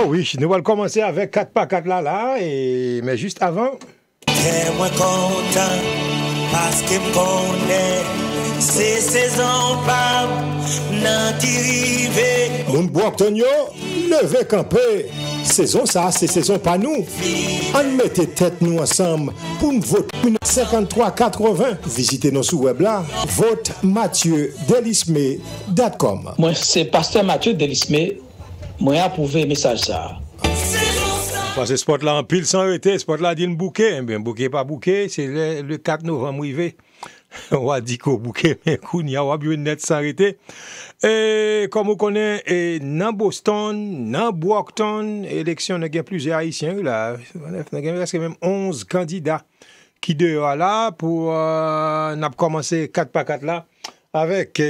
Oh oui, nous allons commencer avec 4 par 4 mais juste avant. Moi content parce que me connaît c'est saison pas nan qui rive. Moun Boaktonio, levez camper. Saison ça, c'est saison pas nous. On mette tête nous ensemble pour nous voter 5380. Visitez nos sous web là. Vote MathieuDelisme.com. Moi, c'est Pasteur Mathieu Delisme. Moi, j'ai approuvé le message ça. Parce que ce spot là en pile sans arrêter, ce spot là dit un bouquet. Bien, bouquet pas bouquet, c'est le 4 novembre arrivé. On va dire qu'au bouquet, mais il y a bien net s'arrêter. Et comme vous connaissez, dans Boston, dans Brockton, élection, il y a plusieurs Haïtiens là. Il y a même 11 candidats qui dehors là pour commencer 4 par 4 là avec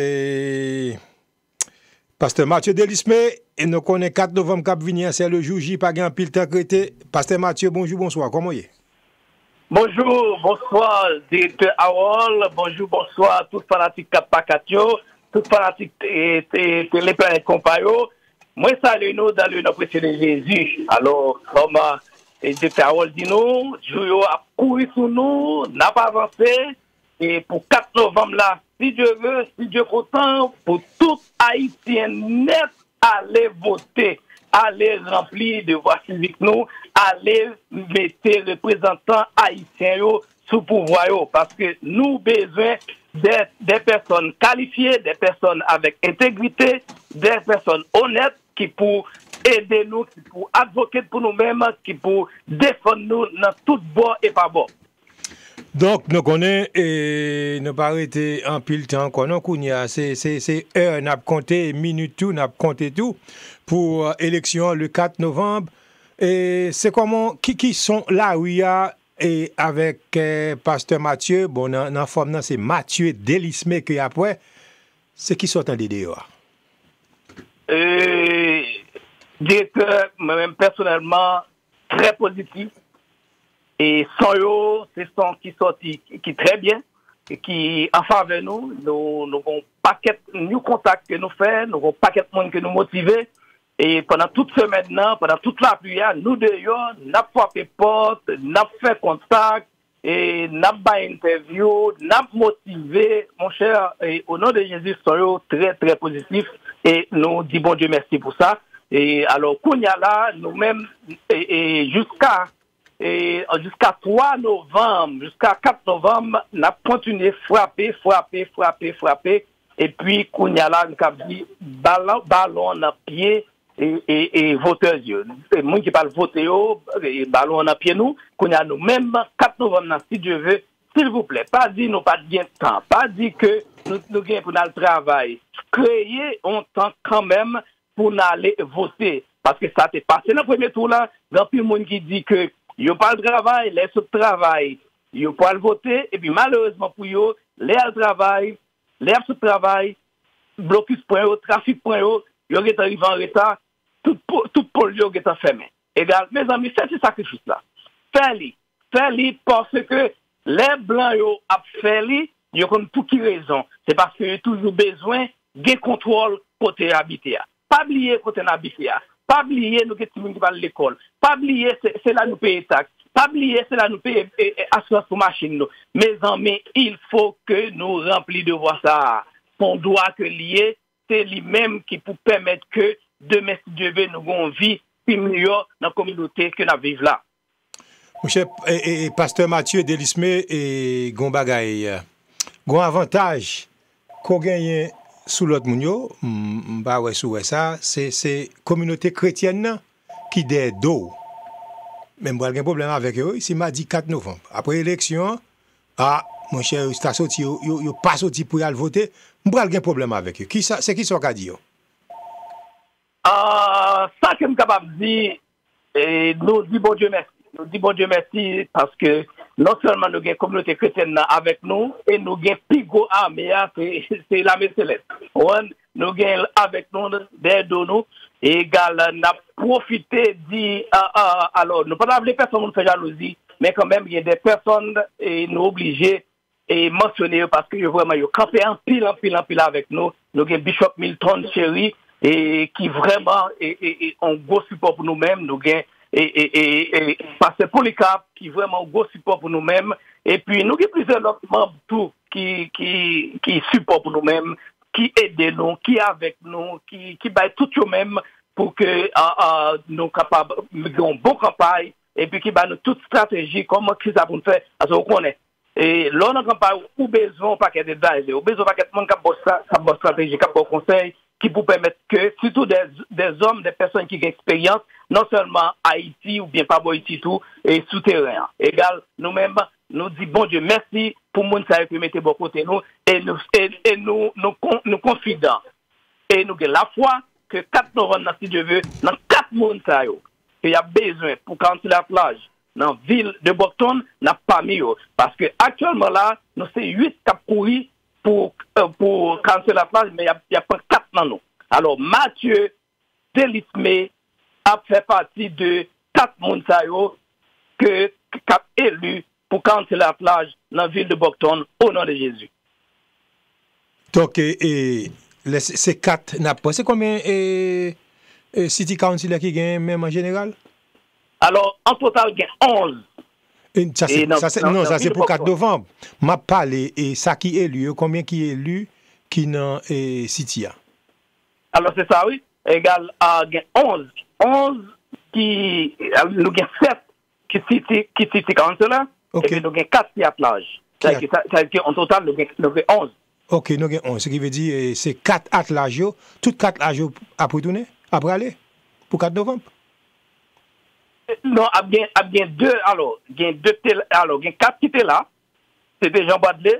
Pasteur Mathieu Delisme. Et nous connaissons 4 novembre cap venir, c'est le jour J, pas gain pile temps crété. Pasteur Mathieu, bonjour, bonsoir, comment est? Bonjour, bonsoir, directeur Harold. Bonjour, bonsoir, tous fanatiques Kapakatio, tous fanatiques Téléplanète Compayo. Moi, salut nous dans le nom précieux de Jésus. Alors, comme directeur Harold dit nous, Dieu a couru sur nous, n'a pas avancé. Et pour 4 novembre là, si Dieu veut, si Dieu est content, pour tout Haïtien net, allez voter. Allez remplir de voix civique nous, allez mettre représentants haïtiens sous pouvoir parce que nous besoin des personnes qualifiées, des personnes avec intégrité, des personnes honnêtes qui pour aider nous, qui pour advoquer pour nous-mêmes, qui pour défendre nous dans tout bord et pas bord. Donc, nous connaissons et nous pas arrêter en pile temps. C'est heure, nous avons compté minutes, tout, nous avons compté tout pour l'élection le 4 novembre. Et c'est comment, qui sont là où il y a et avec Pasteur Mathieu, bon, dans forme, c'est Mathieu Delisme qui après, c'est qui sont en dehors? Directeur, moi-même personnellement, très positif. Et son yo, c'est son qui sorti, qui très bien, et qui en faveur nous avons paquet de contacts que nous faisons, nous avons paquet de monde que nous motivons. Et pendant toute semaine, pendant toute la pluie, nous deux, nous avons frappé porte, nous avons fait contact, et nous avons fait interview, nous avons motivé, mon cher, et au nom de Jésus, son yo, très, très positif, et nous disons bon Dieu merci pour ça. Et alors, Kounia là, nous-mêmes, et jusqu'à 3 novembre, jusqu'à 4 novembre, on a continué frapper. Et puis, Kounyala, nous avons dit ballon dans pied et voteur yeux. C'est moi qui parle voter, ballon dans pied nous. Kounyala, nous, même 4 novembre, si Dieu veut, s'il vous plaît, pas dire nous pas de bien temps, pas dire que nous gagnons pour le travail. Créer un temps quand même pour aller voter. Parce que ça s'est passé dans le premier tour là, il y a plus de monde qui dit que yo pas le travail, laisse le travail, yo pas le voter, et puis malheureusement pour yo, les travail, blocus point yo, trafic point yo est arrivé en retard, tout pôle yo est fermé. Égal, mes amis, faites ce sacrifice là. Faites-le parce que les blancs yo a fait li, yo comme pour qui raison? C'est parce que yo toujours besoin de contrôle côté habité. Pas oublier côté habité. Pas oublier nous qui parlent de l'école. Pas oublier c'est là nous payer taxes. Pas oublier c'est là nous payer assurance pour machine. Mes amis, il faut que nous remplissions de voir ça. Son droit que lié, c'est lui-même qui peut permettre que demain si Dieu veut nous avons vie puis meilleure dans la communauté que nous vivons là. Mon cher et Pasteur Mathieu Delisme et Gombagaï, gon avantage qu'on gagne sous l'autre mounio, bah ouais sous ça, c'est communauté chrétienne qui des dos. Même moi j'ai un problème avec eux, ici m'a dit 4 novembre. Après l'élection, mon cher, c'est sorti yo pas sorti pour aller voter, moi j'ai un problème avec eux. Qui ça c'est qui sont qu'a dit? Ça que je suis capable de dire, nous disons bon Dieu merci. Nous disons bon Dieu merci parce que non seulement nous avons une communauté chrétienne avec nous, et nous avons plus gros armée, c'est l'armée céleste. Nous avons avec nous, derrière nous, et égal, nous avons profité de alors, nous ne pouvons pas appeler personne qui fait jalousie, mais quand même, il y a des personnes, et nous obligés, et mentionner parce que vraiment, ils ont campé en pile avec nous. Nous avons Bishop Milton Chéri, et qui vraiment est un gros support pour nous-mêmes, nous gain et Pasteur Polycarpe qui vraiment un gros support pour nous-mêmes, et puis nous avons plusieurs autres membres tout qui supportent pour nous-mêmes, qui aident nous, qui avec nous, qui baillent tout eux-mêmes pour que nous capables de faire une bonne campagne, et puis qui baillent nous toute stratégie, comment qu'ils ça pour faire, parce qu'on connaît. Et là, on a campagne, ou besoin paquet de d'advisors, ou besoin paquet de monde qui a bonne stratégie, qui a bon conseil, qui pour permettre que, surtout des hommes, des personnes qui ont expérience, non seulement Haïti ou bien pas Haïti tout, et souterrain. Égal, nous-mêmes, nous disons, bon Dieu, merci pour le monde qui mettre bon côté nous, et nous confidents. Et nous avons la foi que 4 novembre, si Dieu veut, dans 4 mondes, il y a besoin pour quand la plage, dans la ville de Bocton, n'a pas mis. Parce que actuellement là, nous sommes 8 cap courir pour canceller la plage, mais il n'y a pas 4 dans nous. Alors, Mathieu Delisme a fait partie de 4 mondes que cap élu pour canceller la plage dans la ville de Bocton au nom de Jésus. Donc, ces 4 n'a pas. C'est combien City Council qui gagne même en général? Alors, en total, il y a 11. Ça, c'est pour 4 novembre. M'a parlé, et ça qui est élu, combien qui est élu qui dans City? Alors, c'est ça, oui. Égal à 11. 11 qui. Nous avons 7 qui City Council, et puis nous avons 4 qui à plage. En total, nous avons 11. Ok, nous avons 11. Ce qui veut dire c'est 4 attelages, toutes 4 attelages après tourner, après aller, pour 4 novembre? Non, il y a 2, alors, il y a 4 qui étaient là. C'était Jean Badley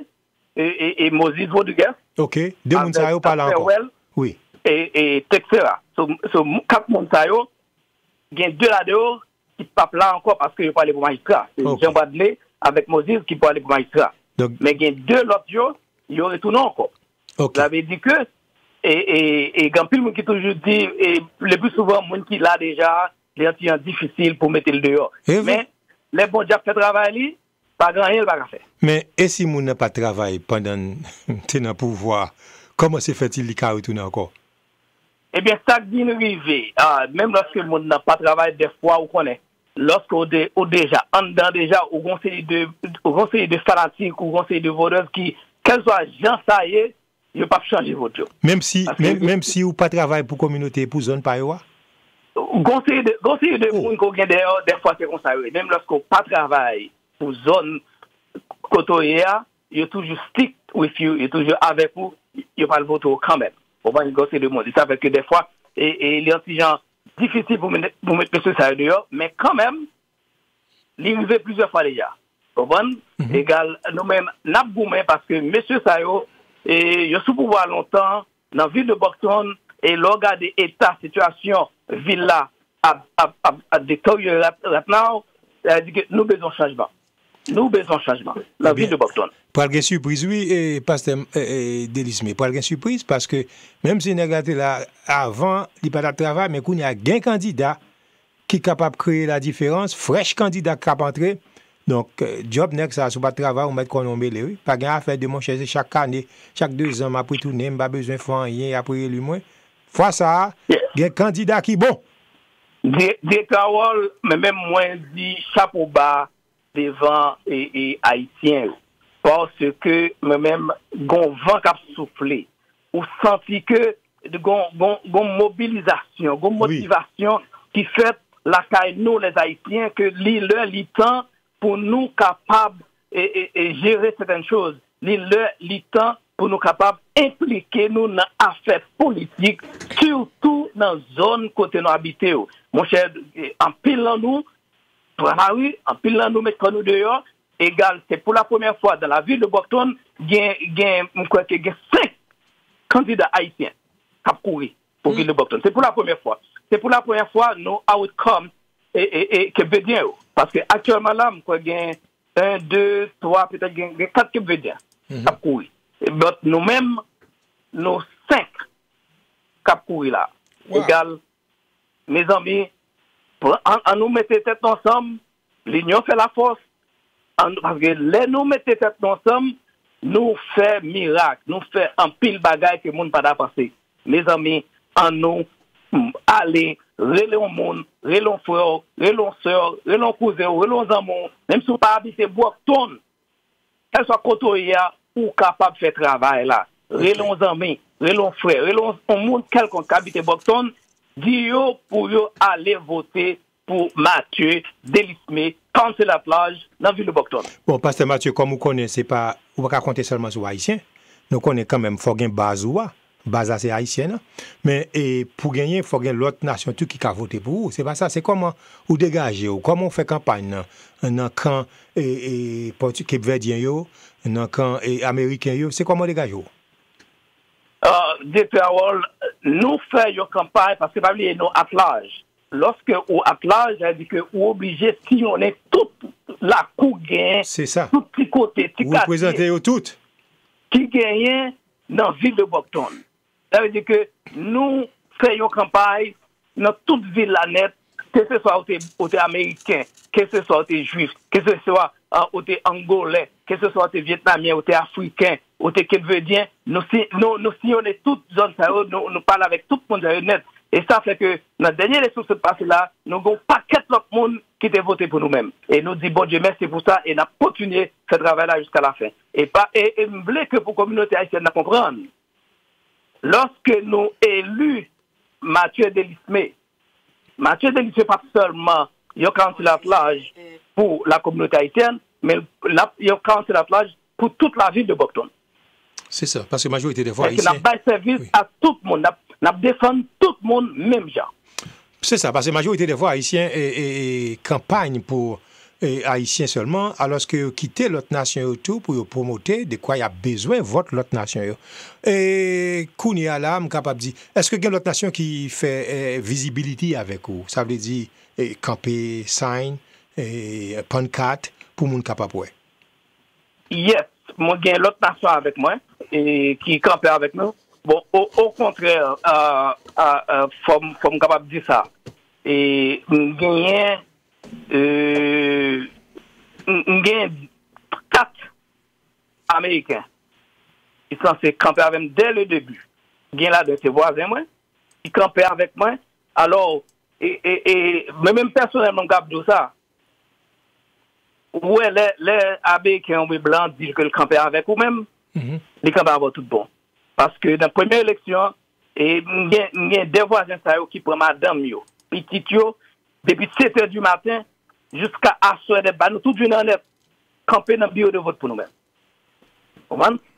et Moses Rodriguez. Ok, 2 Mounsayo parlent encore. Oui. Et Texera. So 4 Mounsayo, il y a 2 là-dehors qui ne parlent pas là encore parce qu'ils parlent pour magistrat. C'est Jean Badley avec Moses qui parlent pour magistrat. Mais il y a 2 autres jours, ils retournent encore. Ça veut dire que, et quand il qui toujours dit, et le plus souvent, les gens qui là déjà, c'est difficile pour mettre le dehors. Mais les bons diables fait travail, pas grand rien, pas faire. Mais et si moun n'a pas travaillé pendant le pouvoir, comment se fait-il qu'il retourne encore? Eh bien, ça vient arriver. Même lorsque le monde n'a pas travaillé, des fois, on connaît. Lorsqu'on déjà, en dedans déjà, au conseil de fanatiques, au conseil de voleurs qui, quel soit Jean ça y est, il ne peut pas changer votre job. Même si vous pas travaillé pour communauté, pour zone par là? Conseil de moun qu'on gagne des fois c'est comme ça. Même lorsqu'on pas travaille pour zone côté, il est toujours stick with you, il est toujours avec vous, il pas le vote quand même. On va négocier le monde. Ça fait que des fois, et les gens difficile pour mettre M. Sayo dehors, mais quand même, il arrive plusieurs fois déjà. Vous comprenez? Égal, nous-mêmes, n'a pas parce que M. Sayo, il a sous pouvoir longtemps, dans la ville de Bocton, et l'organe d'état, situation, ville là, à détériorer maintenant, c'est-à-dire que nous besoin de changement. Nous besoin de changement. La ville de Bocton. Pour une surprise, oui, et Pasteur Delisme, pour une surprise, parce que même si nous avons là avant, il n'y a pas de travail, mais il y a un candidat qui est capable de créer la différence, fraîche candidat qui est capable d'entrer. Donc, job n'est que ça, sur pas de travail, on met qu'on met oui. Pas grand affaire de mon cher chaque année, chaque 2 ans, après tout, pas besoin de faire rien, après lui, moins. Fois ça, il y a un candidat qui est bon. Des Carole, mais même moins dit chapeau bas devant et haïtien. Parce que même gon vent qui a soufflé, ou senti que gon mobilisation, gon motivation qui fait la caille nous les haïtiens que li temps pour nous capables et gérer certaines choses. Li temps pour nous capables impliquer nous dans affaires politiques, surtout dans la zone côté nous habiter. Mon cher, en pile nous travailler, en pile nous mettre nous dehors. Égal, c'est pour la première fois dans la ville de Bocton, il y a 5 candidats haïtiens qui ont couru pour la ville de Bocton. C'est pour la première fois. C'est pour la première fois, nous, outcome et Québécois. Parce que actuellement là, il y a 1, 2, 3, peut-être 4 Québécois qui ont couru. Nous-mêmes, nous 5 qui ont couru là. Égal, mes amis, en nous mettre tête ensemble, l'union fait la force. Parce que les nous mettons tête ensemble, nous faisons miracle, nous faisons un pile bagaille que le monde n'a pas passé. Mes amis, en nous aller, relons monde, relons frère, relons sœur, relons cousin, relons amour, même si vous pas habité Brockton, qu'elle soit côté ou capable de faire travail là. Relons amis, relons frères, relons un monde quelconque qui habite Brockton, dis-yo pour yo aller voter pour Mathieu Delisme, cancel la plage dans la ville de Brockton. Bon, Pasteur Mathieu, comme vous connaissez, pas, vous ne pouvez pas compter seulement sur Haïtiens. Nous connaissons quand même, il faut gagner base ou base c'est haïtienne. Mais pour gagner, il faut gagner l'autre nation qui a voté pour vous. C'est pas ça. C'est comment vous dégagez, comment on fait campagne dans le camp Cap-Verdien, dans le camp américain. C'est comment on dégage? Directeur Hall, nous faisons campagne parce que pas oublier nos attelage. Lorsque au attelage, ça dit que vous obligé si on est toute la cour gagne. C'est ça. Tout petit côté, vous représentez toutes. Qui gagne dans la ville de Brockton. Ça veut dire que nous faisons campagne dans toute ville la net, que ce soit côté américain, que ce soit côté juif, que ce soit côté angolais, que ce soit côté vietnamien, côté africain, côté capverdien, nous sillonnons toutes les zones, nous parlons avec tout le monde net. Et ça fait que dans la dernière élection qui se passe là, nous avons un paquet d'autres monde qui a voté pour nous-mêmes. Et nous disons, bon Dieu, merci pour ça, et nous avons continué ce travail-là jusqu'à la fin. Et je voulais que pour la communauté haïtienne comprendre, lorsque nous élus Mathieu Delisme pas seulement il y a un candidat pour la communauté haïtienne, mais il y a un candidat pour toute la ville de Brockton. C'est ça, parce que la majorité des fois haïtiens. Parce que nous avons service à tout le monde, nous défendons tout le monde, même genre. C'est ça, parce que la majorité des fois haïtiens campagne pour haïtiens seulement, alors que quitter l'autre nation autour pour promouvoir de quoi il y a besoin votre l'autre nation. Et Kounia là, je suis capable de dire, est-ce que il y a l'autre nation qui fait visibilité avec vous? Ça veut dire camper, sign, pancarte pour les gens capables. Yes, moi j'ai l'autre nation avec moi et qui campe avec nous. Bon, au contraire, faut me capable de dire ça. Et gagner 4 Américains qui sont censés camper avec moi dès le début. Gain là de ses voisins, moi, qui campaient avec moi. Alors, même personnellement, je dis ça. Ouais, les Américains blancs disent que le camper avec vous-même, les camper avec tout bon. Parce que dans la première élection, il y a des voisins qui prennent madame, petit depuis 7 h du matin jusqu'à asseoir des bancs, nous tous venons en camper dans le bureau de vote pour nous-mêmes.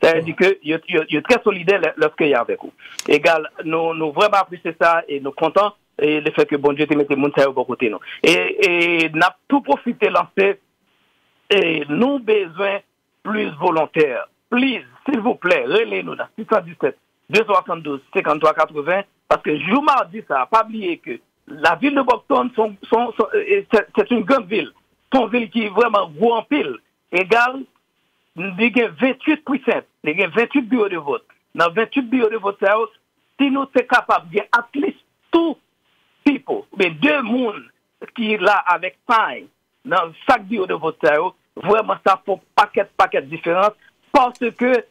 Ça veut dire que il est très solidaire lorsqu'il y a avec vous. Égal, nous vraiment apprécions ça et nous contents et le fait que bon Dieu te mette le monde au bon côté nous. Et nous avons tout profité lancer et nous besoin plus volontaires. Please, s'il vous plaît, relais-nous dans 617 272 53 80 parce que je mardi ça, pas oublier que la ville de Brockton, c'est une grande ville. C'est une ville qui est vraiment gros en pile. Égal, il y a 28 puissances, il y a 28 bureaux de vote. Dans 28 bureaux de vote, si nous sommes capables de at least two people, mais 2 personnes qui sont là avec sign dans chaque bureau de vote, vraiment ça fait paquet différents parce que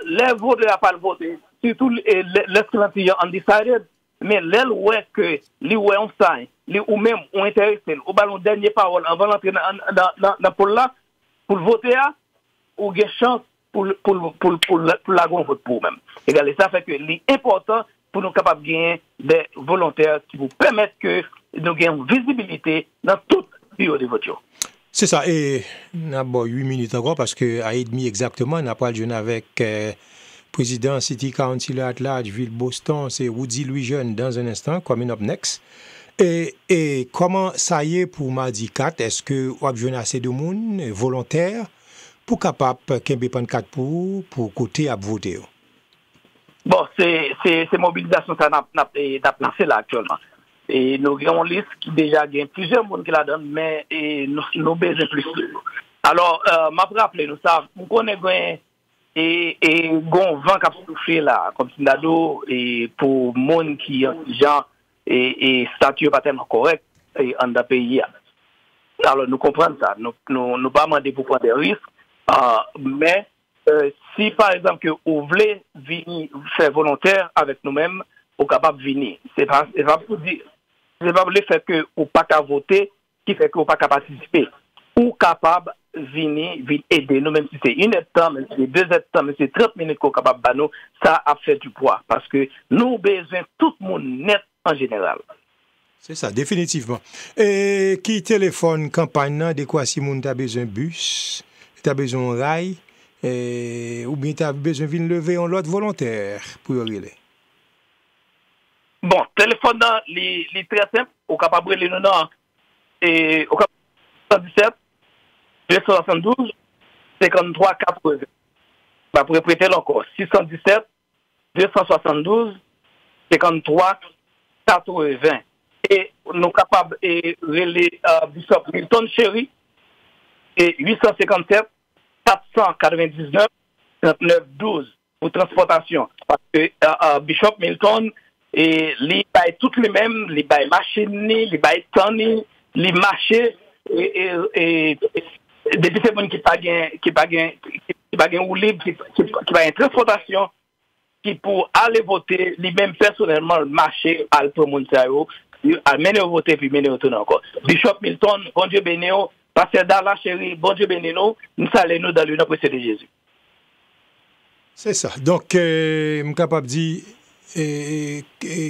les voteurs n'ont pas voté, surtout les clandestins undecided. Mais là, ouais que les ouais on sign, les ou même on intéressé au ballon dernier parole avant d'entrer dans pour là pour voter ou une chance pour la grande vote pour même. Et ça fait que l'important pour nous capables de gagner des volontaires qui vous permettent que nous gagnons visibilité dans tout bureau de vote. C'est ça, et nous avons 8 minutes encore parce que à 8h30 exactement, on n'a pas le jeune avec président City Council at large, Ville Boston, c'est Woody Louis Jeune dans un instant, coming up next. Et comment ça y est pour mardi 4, est-ce que vous avez assez de monde volontaire pour capable qu'un pancarte pour côté à voter? Bon, c'est mobilisation ça n'a lancé là actuellement. Et nous avons une liste qui déjà gagne plusieurs monde qui la donne, mais nous besoin plus. Alors, m'a rappelé nous ça, nous connaissons et gon vent qui a soufflé là, comme Sindado, et pour monde qui genre et statut pas tellement correct et en da pays. Alors nous comprenons ça, nous pas demander pour prendre des risques, mais si par exemple que vous voulez venir faire volontaire avec nous-mêmes, ou capable de venir. C'est pas pour dire, c'est pas le fait que ou pas qu'à voter qui fait que ou pas qu'à participer. Ou capable de venir aider nous, même si c'est une heure de temps, même si c'est 2 heures de temps, même si c'est 30 minutes qu'on est capable de nous, ça a fait du poids. Parce que nous avons besoin tout le monde net en général. C'est ça, définitivement. Et qui téléphone campagne, de quoi si moun t'a besoin bus, t'as besoin rail, ou bien t'as besoin de lever un lot volontaire pour y aller? Bon, téléphone, il est très simple, au capable de nous et au capable 117 272 53 80. Bah, pour répéter encore, 617 272 53 80. Et nous sommes capables de relayer Bishop Milton Chéri et 857 499 39 12 pour transportation. Parce que Bishop Milton, il baille toutes les mêmes, il baille machine, il baille tanni, il marché et depuis ces gens qui pas ou libre, qui va une transportation, qui pour aller voter, lui-même personnellement marcher à l'Alpo-Montario, à mener au voter puis mener au tour encore. Bishop Milton, bon Dieu béni, Pasteur Dalla Chéri, bon Dieu béni nous saluons dans le nom de Jésus. C'est ça. Donc, je suis capable de dire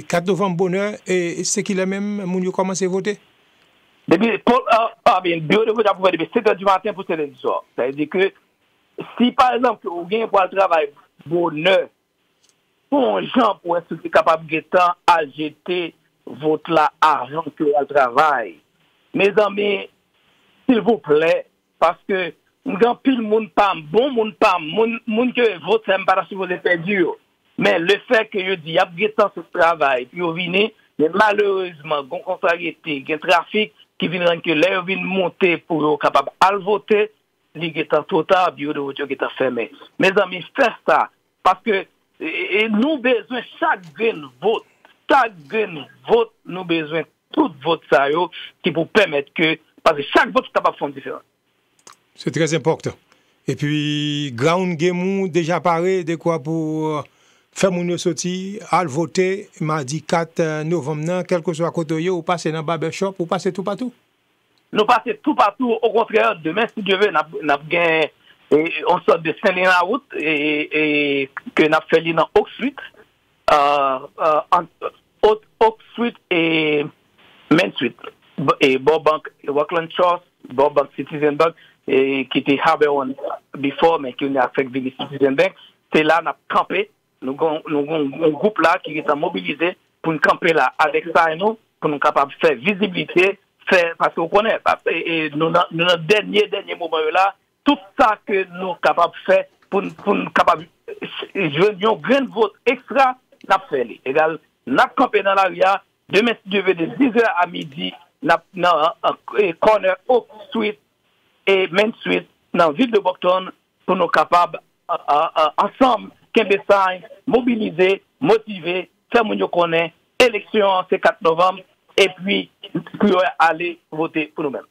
4 novembre bonheur, et c'est qu'il a même, moun yo commencé à voter? Depuis, bureau de vote a depuis 7 h du matin pour 7 h du soir. Ça veut dire que si par exemple, vous gagnez pour le travail bonheur, pour un gens pour être capable de à jeter votre là argent que le travail. Mes amis, s'il vous plaît, parce que nous avons pile monde pas bon, monde que vote ça me pas supposé perdu. Mais le fait que je dis, il y a ce travail, puis vous venez, mais malheureusement, il y a une contrariété, il y a un trafic qui vient que l'air vient monter pour être capable de voter, il y a un total bureau de vote qui est fermé. Mes amis, faites ça, parce que nous besoin chaque vote, nous besoin tout vote ça qui vous permettre que, parce que chaque vote est capable de faire une différence. C'est très important. Et puis, Ground Game déjà paré de quoi pour faire mon sorti, à voter, mardi 4 novembre, quel que soit côté ou passer dans le barbershop, ou passer tout partout? Nous passons tout partout. Au contraire, demain, si Dieu veut, nous avons on sort de Saint-Léna-Route et que nous avons fait dans Oak Street, Oak Street et Main Street, et Burbank, Rockland Trust, Burbank Citizen Bank, et qui était Harbour One before, mais qui a fait venir Citizen Bank. C'est là, nous avons campé. Nous avons un groupe là qui est mobilisé pour nous camper là avec ça et nous, pour nous capables de faire visibilité, parce qu'on connaît, et nous, dans le dernier moment là, tout ça que nous sommes capables de faire pour nous capables de jouer un grand vote extra, nous avons fait. Égal, nous avons campé dans l'area, demain, si Dieu veut, de 10h à midi, dans corner Oak Street et Main Street, dans la ville de Boston, pour nous capables, ensemble, mobiliser, motiver, faire mon connaît, élection, c'est 4 novembre, et puis, pour aller voter pour nous-mêmes.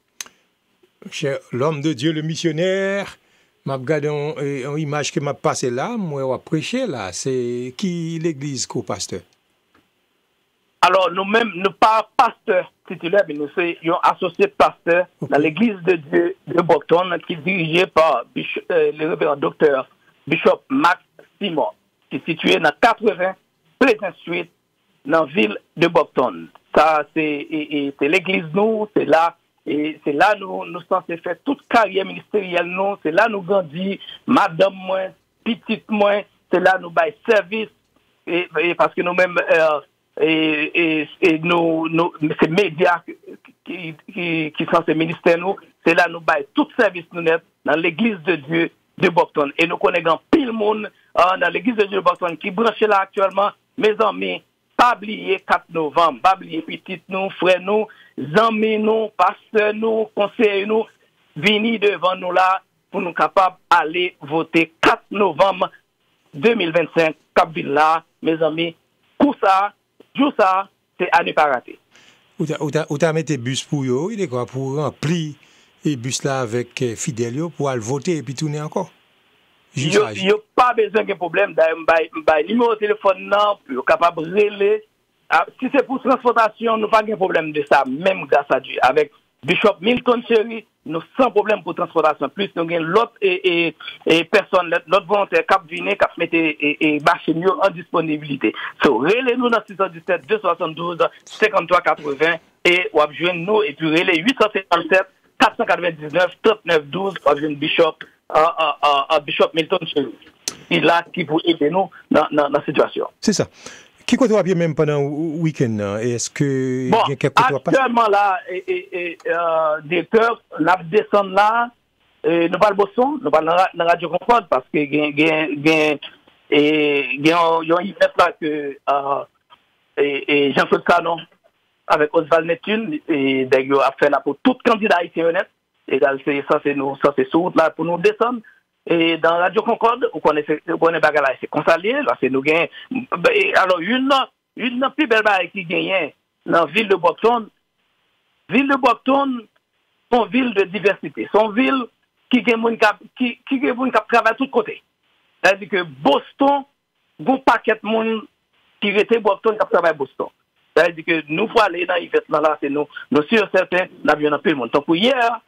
Cher l'homme de Dieu, le missionnaire, m'a regardé une image qui m'a passé là, moi, on a prêché là, c'est qui l'église co-pasteur? Alors, nous-mêmes, nous pas pasteur titulaire, mais nous sommes associés pasteurs dans l'église de Dieu de Boston, qui est dirigée par le révérend docteur Bishop Max Simon, qui est situé dans 80 Pleasant Street, dans la ville de Boston. Ça, c'est l'église, nous, c'est là, et c'est là nous sommes faire toute carrière ministérielle, nous, c'est là nous grandis, madame moi, petite moi, c'est là nous bail service, et parce que nous-mêmes, et nous ces médias qui sont ces ministères, nous, c'est là nous bail tout service nous net dans l'église de Dieu de Boston. Et nous connaissons pile monde dans l'église de Dieu de Boston qui branche là actuellement, mes amis, pas oublier 4 novembre, pas oublier petite nous, frères nous, amis nous, pasteurs nous, conseillers nous, venir devant nous là pour nous capables d'aller voter 4 novembre 2025, Cap Villa, mes amis, pour ça, jour ça, c'est à ne pas rater. Où t'as mis tes bus pour eux, il est quoi, pour remplir les bus là avec fidèles pour aller voter et puis tourner encore? Il n'y a pas besoin de problème. Numéro de téléphone, non, pour capable de relayer si c'est pour transportation, nous n'avons pas de problème de ça, même grâce à Dieu. Avec Bishop Milton Cherry, nous sans problème pour transportation. Plus nous avons l'autre personne, l'autre volontaire qui a venu, qui a mis et bâché mieux en disponibilité. So, relez-nous dans 617 272 53 80 et ou joindre nous et puis relez 857 499 39 12 ou joindre Bishop Milton Cherry. Il a qui pour aider nous dans la situation. C'est ça. Qui côté va bien même pendant le week-end? Est-ce que bon, il y a quelque chose actuellement là, directeur, nous descendons là, nous parlons Boston, nous parlons dans Radio Concorde parce que il y a un event là que Jean-Claude Canon avec Oswald Neptune et d'ailleurs a fait là pour tout candidat haïtien honnête. Et ça c'est nous, ça c'est sur route là pour nous descendre. Et dans Radio Concorde, vous connaissez bagarre c'est consalier, là c'est nous gain. Alors une plus belle bagarre qui gagne dans ville de Boston. Ville de Boston, son ville de diversité, son ville qui gagne qui travaille de tous côtés. C'est-à-dire que Boston, bon paquet de monde qui était Boston qui travaille Boston. C'est-à-dire que nous faut aller dans l'hiver là, c'est nous sûrs certains n'avions plus de monde. Donc hier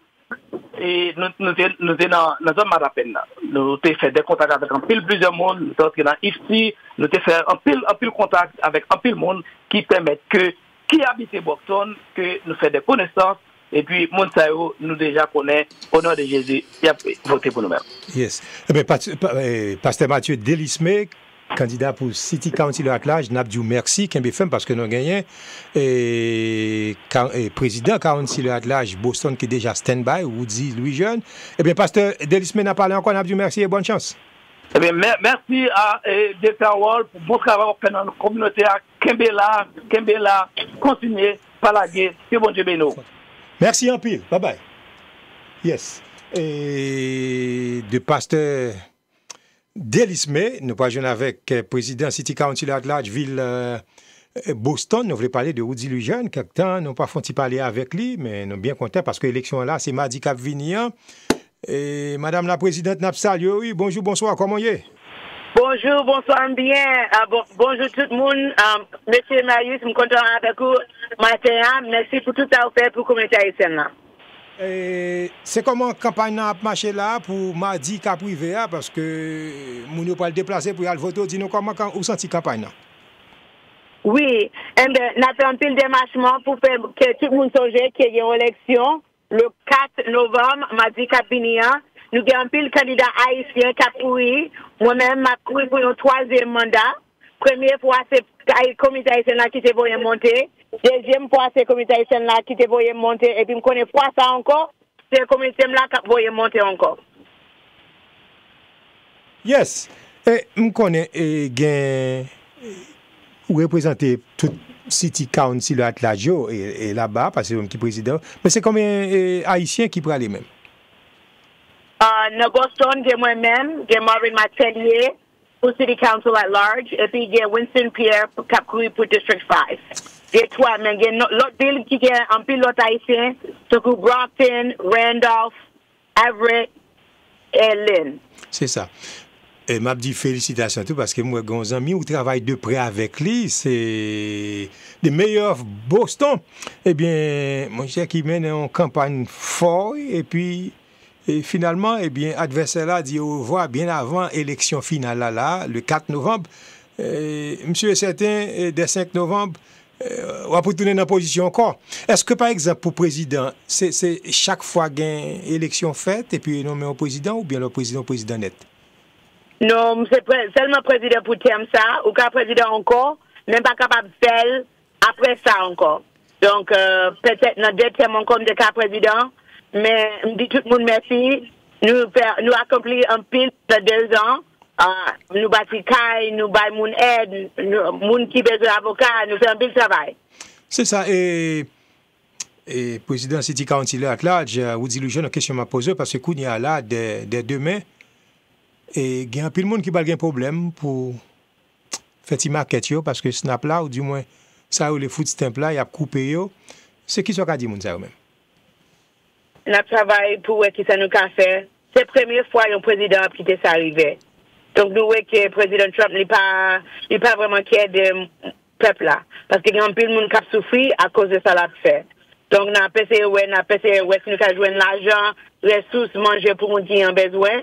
et nous étions dans la zone Marapène. Nous avons fait des contacts avec plusieurs monde. Nous sommes entrés dans IFSI. Nous avons fait un pile contact avec un pile monde qui permet que qui habite Boston, que nous faisons des connaissances. Et puis, Monsayo, nous déjà connaît, au nom de Jésus, il a voté pour nous-mêmes. Yes. Pasteur Mathieu Delisme, candidat pour City Council Attelage, n'a dit merci, KMBFM, parce que nous avons gagné. Et président Council Attelage, Boston, qui est déjà stand-by, ou dit Louis Jeune. Eh bien, Pasteur Delisme n'a parlé encore, n'a dit merci et bonne chance. Eh bien, merci à Dr. Wall pour bon travail fait dans la communauté à Kembela, continuez, par la guerre, que bon Dieu bénisse. Merci en pile, bye bye. Yes. Et de Pasteur Delisme, nous parlons avec le président City Council Attelage, ville Boston. Nous voulons parler de Woody Lujeune. Quelque temps, nous n'avons pas font parler avec lui, mais nous sommes bien contents parce que l'élection là, c'est mardi cap venir. Et Madame la Présidente Napsal, oui, bonjour, bonsoir, comment y est? Bonjour, bonsoir, bien. Bonjour tout le monde. Monsieur Marius, je suis content avec vous matin. Merci pour tout ça fait pour la communauté haïtienne. C'est comment la campagne a marché là pour mardi cap privé parce que nous ne pas le déplacer pour aller voter. Dis-nous comment vous sentez la campagne là? Oui, on a fait un pile démarchement pour faire que tout le monde songe qu'il y ait une élection le 4 novembre, mardi cap venir. Nous avons un pile candidat haïtien qui a couru. Moi-même, je couru pour un troisième mandat. Première fois, c'est le comité haïtien qui était voulu monter. Deuxième fois, c'est le comité haïtien qui était voulu monter. Et puis, je connais fois ça encore. C'est le comité là qui a voulu monter encore. Yes. Et je connais vous représentez tout City Council Attelage et là-bas, parce que c'est un petit président. Mais c'est combien haïtiens qui prennent les mêmes? Dans Boston, j'ai moi-même, j'ai Marvin Matelier pour City Council at Large, et puis j'ai Winston Pierre pour Cap-Couille pour District 5. J'ai trois, mais j'ai l'autre ville qui est un pilote haïtien, c'est Brockton, Randolph, Everett et Lynn. C'est ça. Et m'a dit félicitations tout parce que moi, j'ai un ami qui travaille de près avec lui, c'est les meilleurs Boston. Eh bien, mon cher qui mène une campagne forte et puis finalement, eh bien, adversaire là dit au revoir bien avant l'élection finale là, le 4 novembre. Monsieur est certain, dès 5 novembre, on va retourner dans la position encore. Est-ce que par exemple pour le président, c'est chaque fois qu'il y a une élection faite et puis nommé un président ou bien le président net? Non, c'est seulement président pour thème ça, ou qu'un président encore, même pas capable de faire après ça encore. Donc, peut-être dans deux thèmes encore de cas président, mais je dis tout le monde merci. Nous accomplir un pile de 2 ans. Nous bâtissons caille, nous bâtissons mon aide, nous qui besoin d'avocat, nous faisons un pile travail. C'est ça. Et président City Council Attelage, Woody Lujeune, une question m'a posée parce que il y a là dès demain. Et il y a un peu de monde qui a un problème pour faire une maquette parce que Snap là, ou du moins, ça ou les footsteps là, il a coupé. C'est qui soit dit moun ça même? On travaille pour qui ça nous a fait. C'est la première fois qu'un président a quitté ça arrivé. Donc nous voyons que le président Trump n'est pas vraiment qui de peuple là. Parce que y a un peu de monde qui a souffert à cause de ça l'a fait. Donc, on a essayé, si nous avons joué l'argent, ressources, manger pour nous qui ont besoin.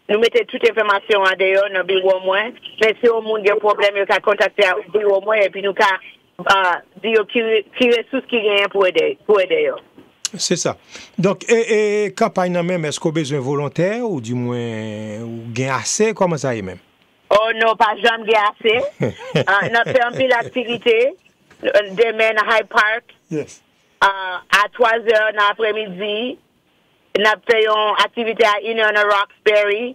Nous mettons toute information à d'ailleurs dans le bureau au moins. Mais si au monde a un problème, il a contacté le bureau au moins et puis nous avons dit qui ressources qui gagnent pour aider. C'est ça. Donc, et campagne même, est-ce qu'on a besoin volontaire ou du moins, ou gain assez, comment ça y est même? Oh non, pas jamais assez. On a fait un peu d'activité. Demain à Hyde Park. Yes. À 3h dans l'après-midi. On a fait une activité à Union Roxbury.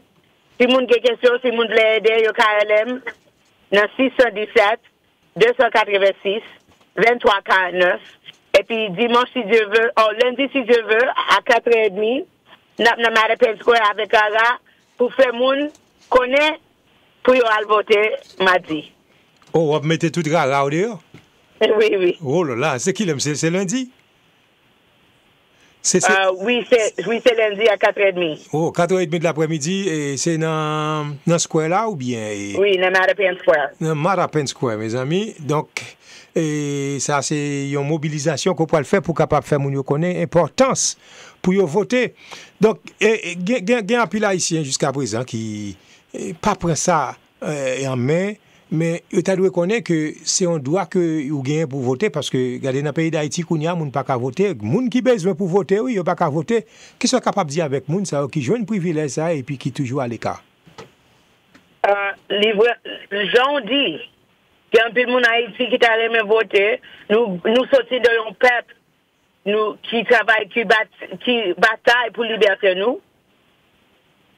Si vous avez des questions, si vous voulez aider, vous KLM. Dans 617 286 2349. Et puis dimanche, si Dieu veut, lundi, si Dieu veut, à 4h30, nous avons Marie Square avec Ara pour faire moun connaître pour aller voter mardi. Oh, vous mettez tout Rara au dehors? Oui. Oh là là, c'est qui l'aime? C'est lundi? Oui, c'est lundi à 4h30. Oh, 4h30 de l'après-midi, et c'est dans le square là ou bien? Oui, dans Mattapan Square. Dans Mattapan Square, mes amis. Donc, et ça, c'est une mobilisation qu'on peut le faire pour capable faire moun connaître l'importance pour voter. Donc, il y a un pile haïtien jusqu'à présent qui pas prend ça en main, mais il doit connaître que c'est un droit que vous gagnez pour voter parce que regardez dans le pays d'Haïti qu'on y a moun pas qu'à voter, moun qui besoin pour voter, oui, il pas qu'à voter, qui sont capables de dire avec moun ça qui joue un privilège ça et puis qui toujours à l'écart. Les gens dit qu'il y a un peu de monde en Haïti qui t'a aimé voter, nous sortis de un peuple qui travaille, qui bataille pour liberté nous.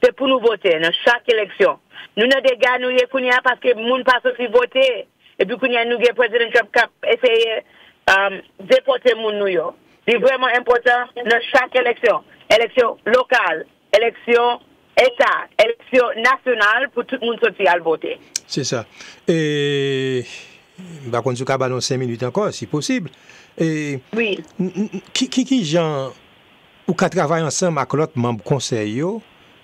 C'est pour nous voter dans chaque élection. Nous avons des gars, nous y parce que nous ne pas sorti voter. Et puis, nous avons le président Trump qui a essayé de déporter nous. C'est vraiment important dans chaque élection. Élection locale, élection État, élection nationale pour tout le monde sortir à voter. C'est ça. Et, par contre, nous avons 5 minutes encore, si possible. Et, oui. Qui gens ou qui travaillent ensemble avec l'autre membre du conseil,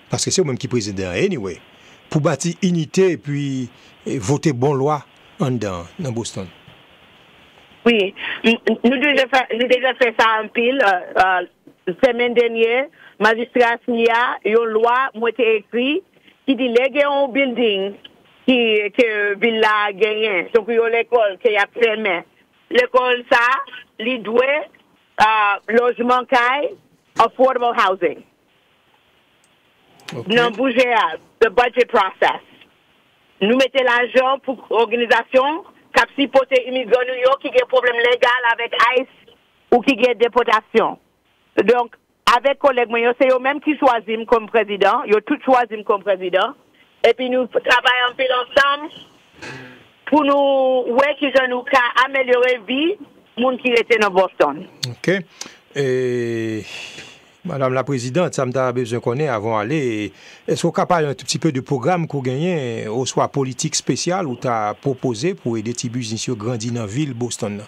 parce que c'est eux-mêmes qui président, anyway, pour bâtir unité et puis voter bonne loi dans Boston. Oui, nous déjà fait ça en pile. Semaine dernière, magistrat a une loi écrite qui dit léguer un building que ville a gagné. Donc, il y a l'école qui a fermé. L'école, ça, il doit logement affordable housing. Okay. Nous bouger the budget process. Nous mettons l'argent pour l'organisation qui supporte les immigrants qui ont des problèmes légaux avec ICE ou qui ont des déportations. Donc, avec collègues, c'est eux-mêmes qui choisissent comme président. Ils ont tous choisi comme président. Et puis, nous travaillons un peu ensemble pour nous, nous améliorer la vie des gens qui étaient dans Boston. OK. Et Madame la Présidente, ça m'a besoin qu'on ait avant d'aller. Est-ce qu'on est capable un tout petit peu de programme qu'on gagne, ou soit politique spéciale, ou tu as proposé pour aider les business à grandir dans la ville Boston?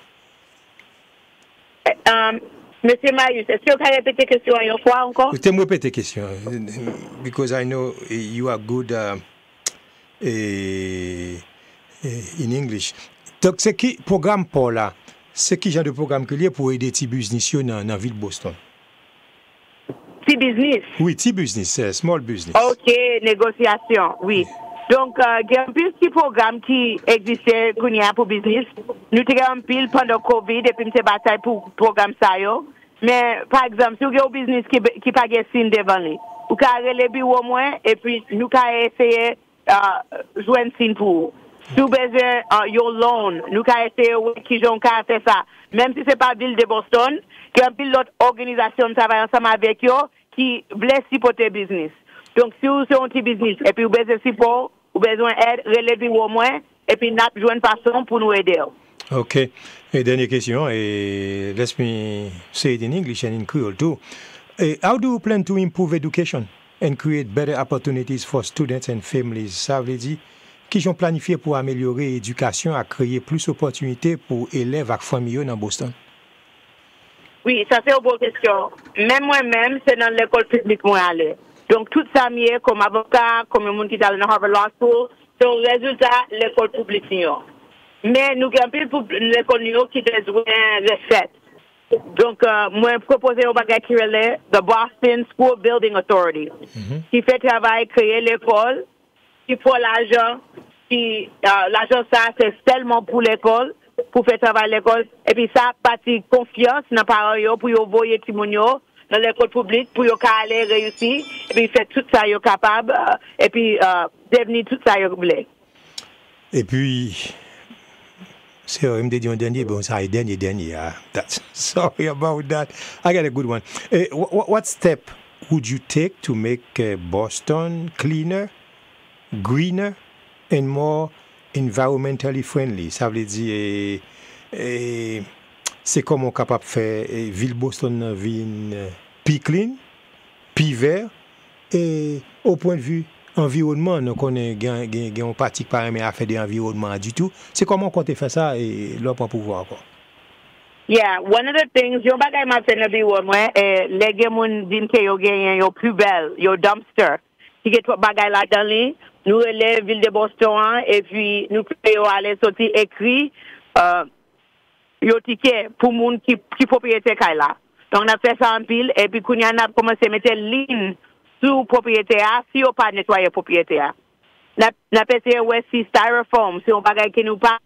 Monsieur Marius, est-ce que vous pouvez répéter la question une fois encore? Je vais répéter la question, because I know you are good in English. Donc, c'est qui programme pour là? C'est qui genre de programme qu'il y a pour aider les business dans la ville Boston? Petit business? Oui, petit business, small business. OK, négociation, oui. Donc, il y a un petit programme qui existait pour business. Nous avons un pile pendant COVID et puis nous avons bataille pour le programme ça. Mais, par exemple, si vous avez un business qui n'a pas de signe devant lui, vous avez les bureaux au moins et puis nous avons essayé de jouer un signe pour vous. Si vous avez besoin de loan, nous avons essayé de faire ça. Même si ce n'est pas la ville de Boston, il y a un pile d'autres organisations qui travaillent ensemble avec eux qui veulent supporter le business. Donc, si vous avez un petit business et puis vous avez besoin de support, vous avez besoin d'aide, relevez au moins, et puis nous avons besoin de façon pour nous aider. OK. Et dernière question, et let me say it in English and in Creole too. How do you plan to improve education and create better opportunities for students and families? Ça veut dire, qui ont planifié pour améliorer l'éducation, à créer plus d'opportunités pour élèves et familles dans Boston? Oui, ça c'est une bonne question. Même moi-même, c'est dans l'école publique où je suis. Donc, tout ça, comme avocat, comme le monde qui est dans Harvard Law School, c'est un résultat de l'école publique. mais nous avons pile pour l'école qui a besoin de recette. Donc, moi, proposé au bagage qui est the Boston School Building Authority, qui fait travail, créer l'école, qui faut l'argent, l'argent ça, c'est seulement pour l'école, pour faire travailler l'école, et puis ça, partie confiance dans les parents, pour y envoyer les gens dans l'école publique, pour y aller réussir, et puis faire tout ça, y capable, et puis devenir tout ça, y voulez. Et puis, c'est un dernier, bon, ça est dernier. That's sorry about that. I got a good one. What step would you take to make Boston cleaner, greener, and more environmentally friendly? Ça veut dire, c'est comment on est capable de faire ville Boston ville plus clean, plus vert, et au point de vue environnement, nous connaissons une partie par à faire de l'environnement du tout. C'est comment on compte faire ça et là pour pouvoir encore. Yeah, one of the things, yo bagay ma fait l'environnement, les gens disent que yo gagne yo plus belle, yo dumpster. Qui get tout bagay là dans li, nous relève ville de Boston et puis nous pouvons aller sortir écrit yo ticket pour moun qui propriétaire kay là. Donc on a fait ça en pile et puis qu'on y a commencé à mettre ligne sous propriétaire si on pas nettoyer propriétaire. Na pété ouais si styrofoam, si on bagay que nous pas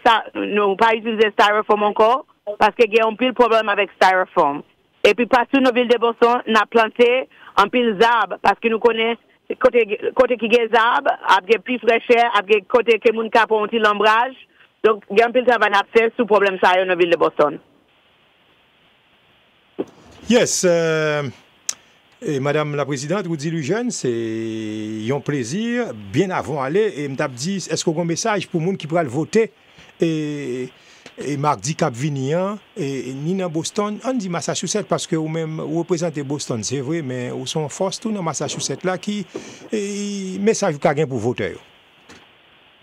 ça nous pas utiliser styrofoam encore parce que y a un pile problème avec styrofoam. Et puis partout nos villes de Boston, n'a planté un pile d'arbres parce que nous connaissons côté qui des arbres, avec plus fraîcheur, avec côté que moun ka pour un petit l'ombrage. Donc y a un pile travail à faire sur problème ça dans nos villes de Boston. Yes, et Madame la Présidente, vous dites le jeune, c'est un plaisir, bien avant aller, et m'tap dit, est-ce qu'on a un message pour les gens qui pourraient voter, et mardi cap venir, et ni dans Boston, on dit Massachusetts, parce que vous même vous représentez Boston, c'est vrai, mais vous sont force tout dans Massachusetts là, qui, message vous avez pour voter.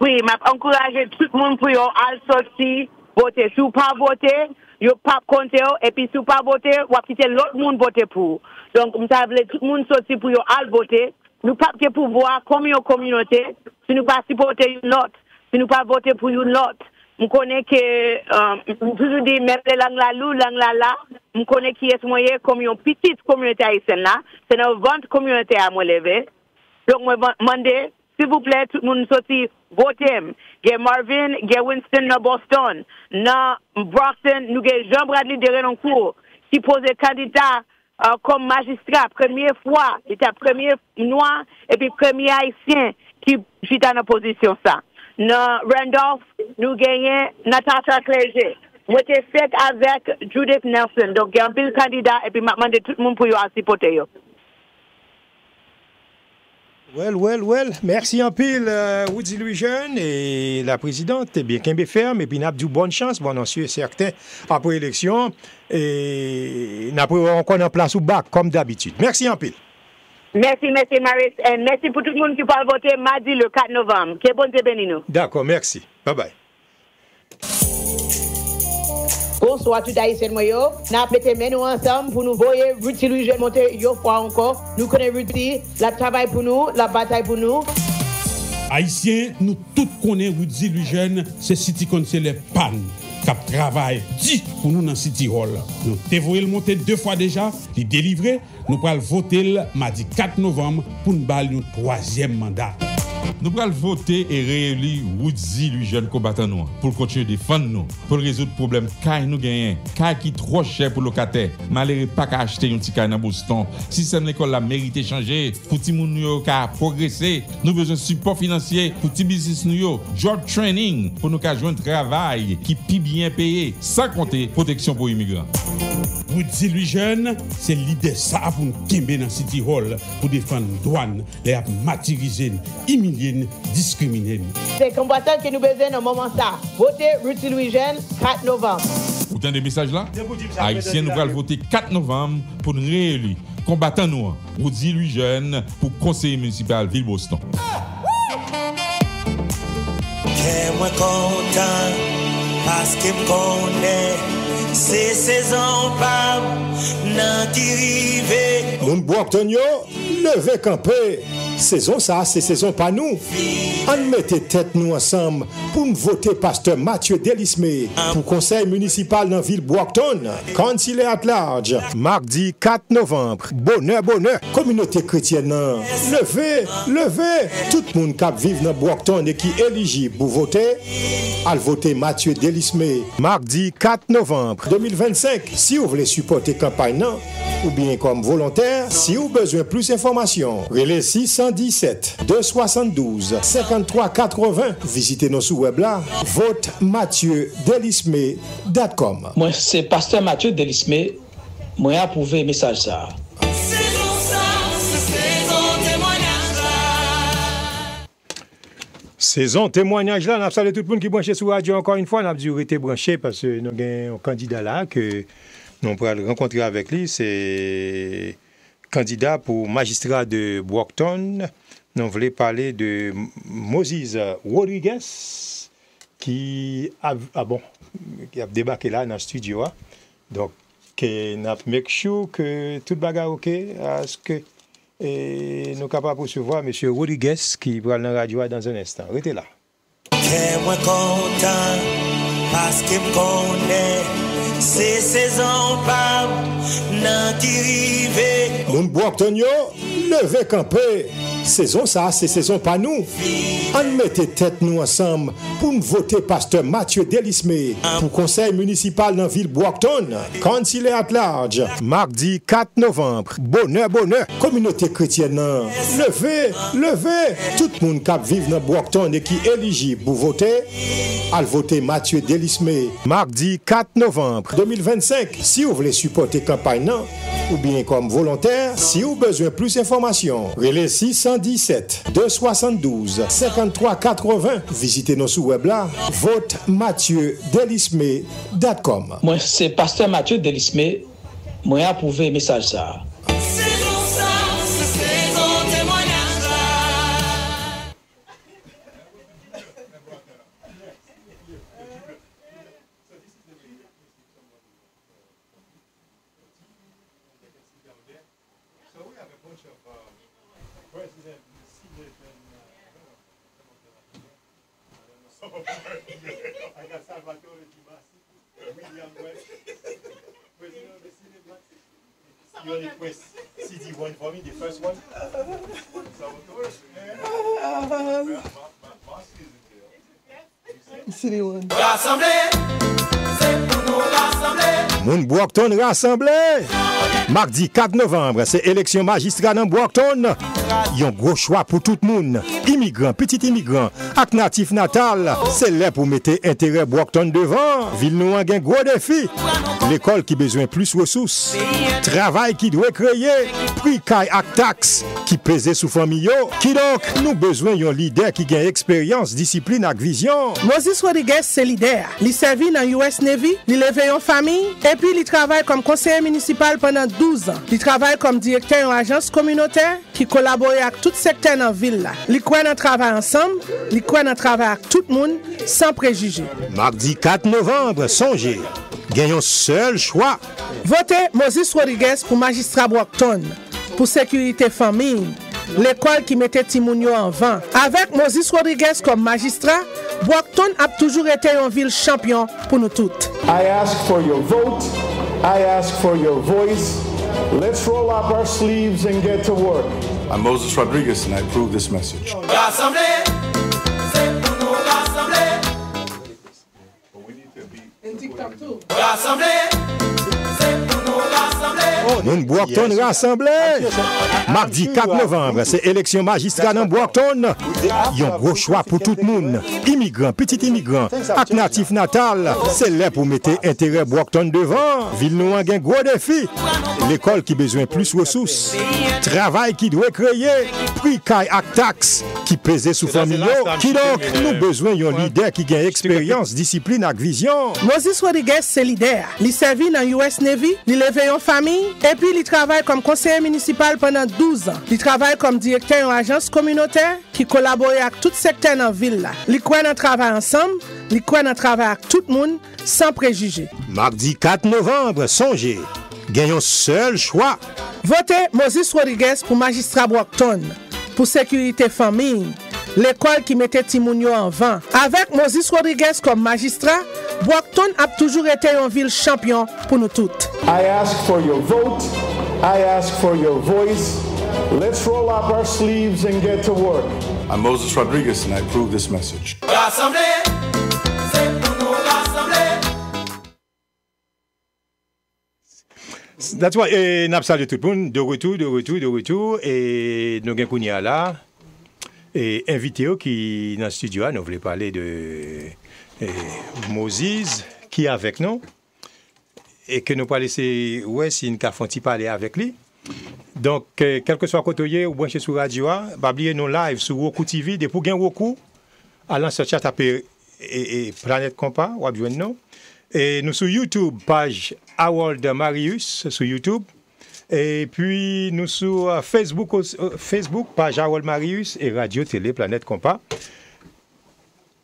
Oui, m'a encouragé tout le monde pour aller sortir, voter, si vous pas voter, yo pas compter et puis si pas voter ou quitter l'autre monde voter pour donc nous avons tout le monde sorti pour yo al voter nous pas que pouvoir comme une communauté si nous pas supporter une autre si nous pas voter pour une autre on connaît que toujours dit même les langues là on connaît qui est moyen comme une petite communauté haïtienne là c'est une grande communauté à me lever donc moi demander s'il vous plaît tout le monde sorti voter Gay Marvin, Gay Winston dans Boston, dans Brockton, nous avons Jean Bradley de Renoncourt qui posait candidat comme magistrat première fois, il était premier noir et puis premier haïtien qui était dans la position ça. Dans Randolph, nous gagnons Natasha Clerget. Moi j'ai fait avec Judith Nelson. Donc il y a un pile candidat et puis maintenant tout le monde pour y supporter. Well. Merci en pile, Woody Louis Jeune et la présidente, eh bien, qu'elle ferme, et puis n'a du bonne chance, bon, on suit certain, après l'élection, et n'a pas encore en place ou bac, comme d'habitude. Merci en pile. Merci, Maris, et merci pour tout le monde qui va voter mardi le 4 novembre. Que bon te béni nous. D'accord, merci. Bye-bye. Bonsoir tout haïtien moyo. N'a pété nous ensemble pour nous voyer Ruti Louis Jeune monter yo fois encore. Nous connaissons Ruti, la travail pour nous, la bataille pour nous. Haïtiens, nous tous connaissons Ruti Louis Jeune, c'est City Council les pannes. Cap travail dit pour nous dans City Hall. Nous devons le monter 2 fois déjà, il délivré, nous pourrons voter le mardi 4 novembre pour nous bailler notre 3e mandat. Nous allons voter et réélire Woodzi, lui jeune combattant noir, pour continuer à défendre nous, pour résoudre le problème car nous gagnons, car qui est trop cher pour le locataire, malheureux pas qu'à acheter un petit car dans Boston. Système l'école la mérité changer, pour ti moun yo ka progresser, nous besoin de support financier pour ti business nous job training pour nous ka joindre travail qui pi bien payé, sans compter protection pour immigrants. Woodzi lui jeune, c'est l'idée ça pour nous kembe dans City Hall pour défendre douane, les martyriser, humilier, discriminer. C'est combattant que nous besoin dans moment ça. Votez Ruti Louis Jeune 4 novembre. Vous entendez des messages là? Haïtiens, nous allons voter 4 novembre pour nous réélire. Combattant nous, Woodzi Louis Jeune pour conseiller municipal Ville Boston. Moi content parce que me connaît. C'est saison pas nan qui rive. Moun Brockton yo, levez camper. saison ça, c'est saison pas nous. On mettait tête nous ensemble pour nous voter pasteur Mathieu Delisme pour conseil municipal dans ville Brockton, conseiller at large. Mardi 4 novembre, bonheur, communauté chrétienne, levez, tout le monde qui vit dans Brockton et qui est éligible pour voter, à voter Mathieu Delisme. Mardi 4 novembre 2025, si vous voulez supporter campagne non, ou bien comme volontaire, si vous avez besoin de plus d'informations, relais 617 272 53 80. Visitez nos sous web là, votemathieudelisme.com. Moi, c'est pasteur Mathieu Delisme. Moi, approuvé le message ça. Saison témoignage là, nous saluons tout le monde qui est branché sur la radio encore une fois. Nous avons dû rester branché parce que nous avons un candidat là que nous allons rencontrer avec lui. C'est candidat pour magistrat de Brockton. Nous voulons parler de Moses Rodriguez qui a débarqué là dans le studio. Donc, nous avons make sure que tout bagarre ok. Est-ce que nous sommes capables de recevoir M. Rodriguez qui va dans la radio dans un instant. Restez là. Moi content parce que me connaît c'est saison pas nan qui rive. Moun Brockton yo, levez camper. Saison ça, c'est saison pas nous. On mettait tête nous ensemble pour nous voter pasteur Mathieu Delisme pour conseil municipal dans ville Brockton, conseiller at large. Mardi 4 novembre, bonheur, communauté chrétienne, levez, tout le monde qui vit dans Brockton et qui est éligible pour voter, à voter Mathieu Delisme. Mardi 4 novembre 2025, si vous voulez supporter campagne non, ou bien comme volontaire, si vous avez besoin de plus d'informations, relais 617 272 53 80. Visitez nos sous web là, votemathieudelisme.com. Moi, c'est pasteur Mathieu Delisme. Moi, approuvé le message ça. You only press CD1 for me, the first one. CD1. Moun Brockton rassemblé. Mardi 4 novembre, c'est élection magistrat dans Brockton. Yon gros choix pour tout le monde. Immigrants, petits immigrants, ak natif natal. C'est là pour mettre intérêt Brockton devant. Ville nou an gen gros défi. L'école qui besoin plus ressources. Travail qui doit créer. Prix kay ak taxe qui pèse sous famille. Qui donc nous besoin yon leader qui gagne expérience, discipline ak vision. Moses Rodriguez c'est leader. Il servi dans US Navy, il élevé en famille et puis il travaille comme conseiller municipal pendant 12 ans. Il travaille comme directeur en agence communautaire qui collabore avec tout secteur dans la ville. Il croit dans le travail ensemble, il croit dans le travail avec tout le monde sans préjugés. Mardi 4 novembre, songez, gagnons seul choix. Votez Moses Rodriguez pour magistrat Brockton, pour sécurité famille, l'école qui mettait Timounio en vent. Avec Moses Rodriguez comme magistrat, Brockton a toujours été une ville champion pour nous toutes. I ask for your vote. I ask for your voice. Let's roll up our sleeves and get to work. I'm Moses Rodriguez and I approve this message. Moun Brockton rassemblé. Mardi 4 novembre, c'est élection magistrat dans Brockton. Yon gros choix pour tout le monde. Immigrants, petits immigrants, ak natif natal. C'est là pour mettre intérêt Brockton devant. Ville nou an gen gros défi. L'école qui besoin plus ressources. Travail qui doit créer. Prix kay ak taxe qui pèse sous famille. Qui donc nous besoin yon leader qui gagne expérience, discipline ak vision. Moses Rodriguez c'est leader. Il servi dans US Navy, il élevé en famille et puis il travaille comme conseiller municipal pendant 12 ans. Il travaille comme directeur en agence communautaire qui collabore avec tout secteur dans la ville. Il croit dans le travail ensemble, il croit dans le travail avec tout le monde sans préjugés. Mardi 4 novembre, songez, gagnons seul choix. Votez Moses Rodriguez pour magistrat Brockton, pour sécurité famille, l'école qui mettait Timounio en vent. Avec Moses Rodriguez comme magistrat, Brockton a toujours été une ville champion pour nous toutes. I ask for your vote. I ask for your voice. Let's roll up our sleeves and get to work. I'm Moses Rodriguez, and I approve this message. That's why, nous saluons tout le monde, de retour, et nous avons là, et invité qui dans le studio, nous voulons parler de Moses, qui est avec nous, et que nous pas laisser, ouais, si nous avons parler avec lui. Donc, quel que soit côté ou branché sur radio, bah oubliez nos live sur Roku TV, des pour gagner Roku, allant sur chat taper et Planète Compas, ou bien non. Et nous sur YouTube, page Harold Marius sur YouTube. Et puis nous sur Facebook, page Harold Marius et Radio Télé Planète Compas.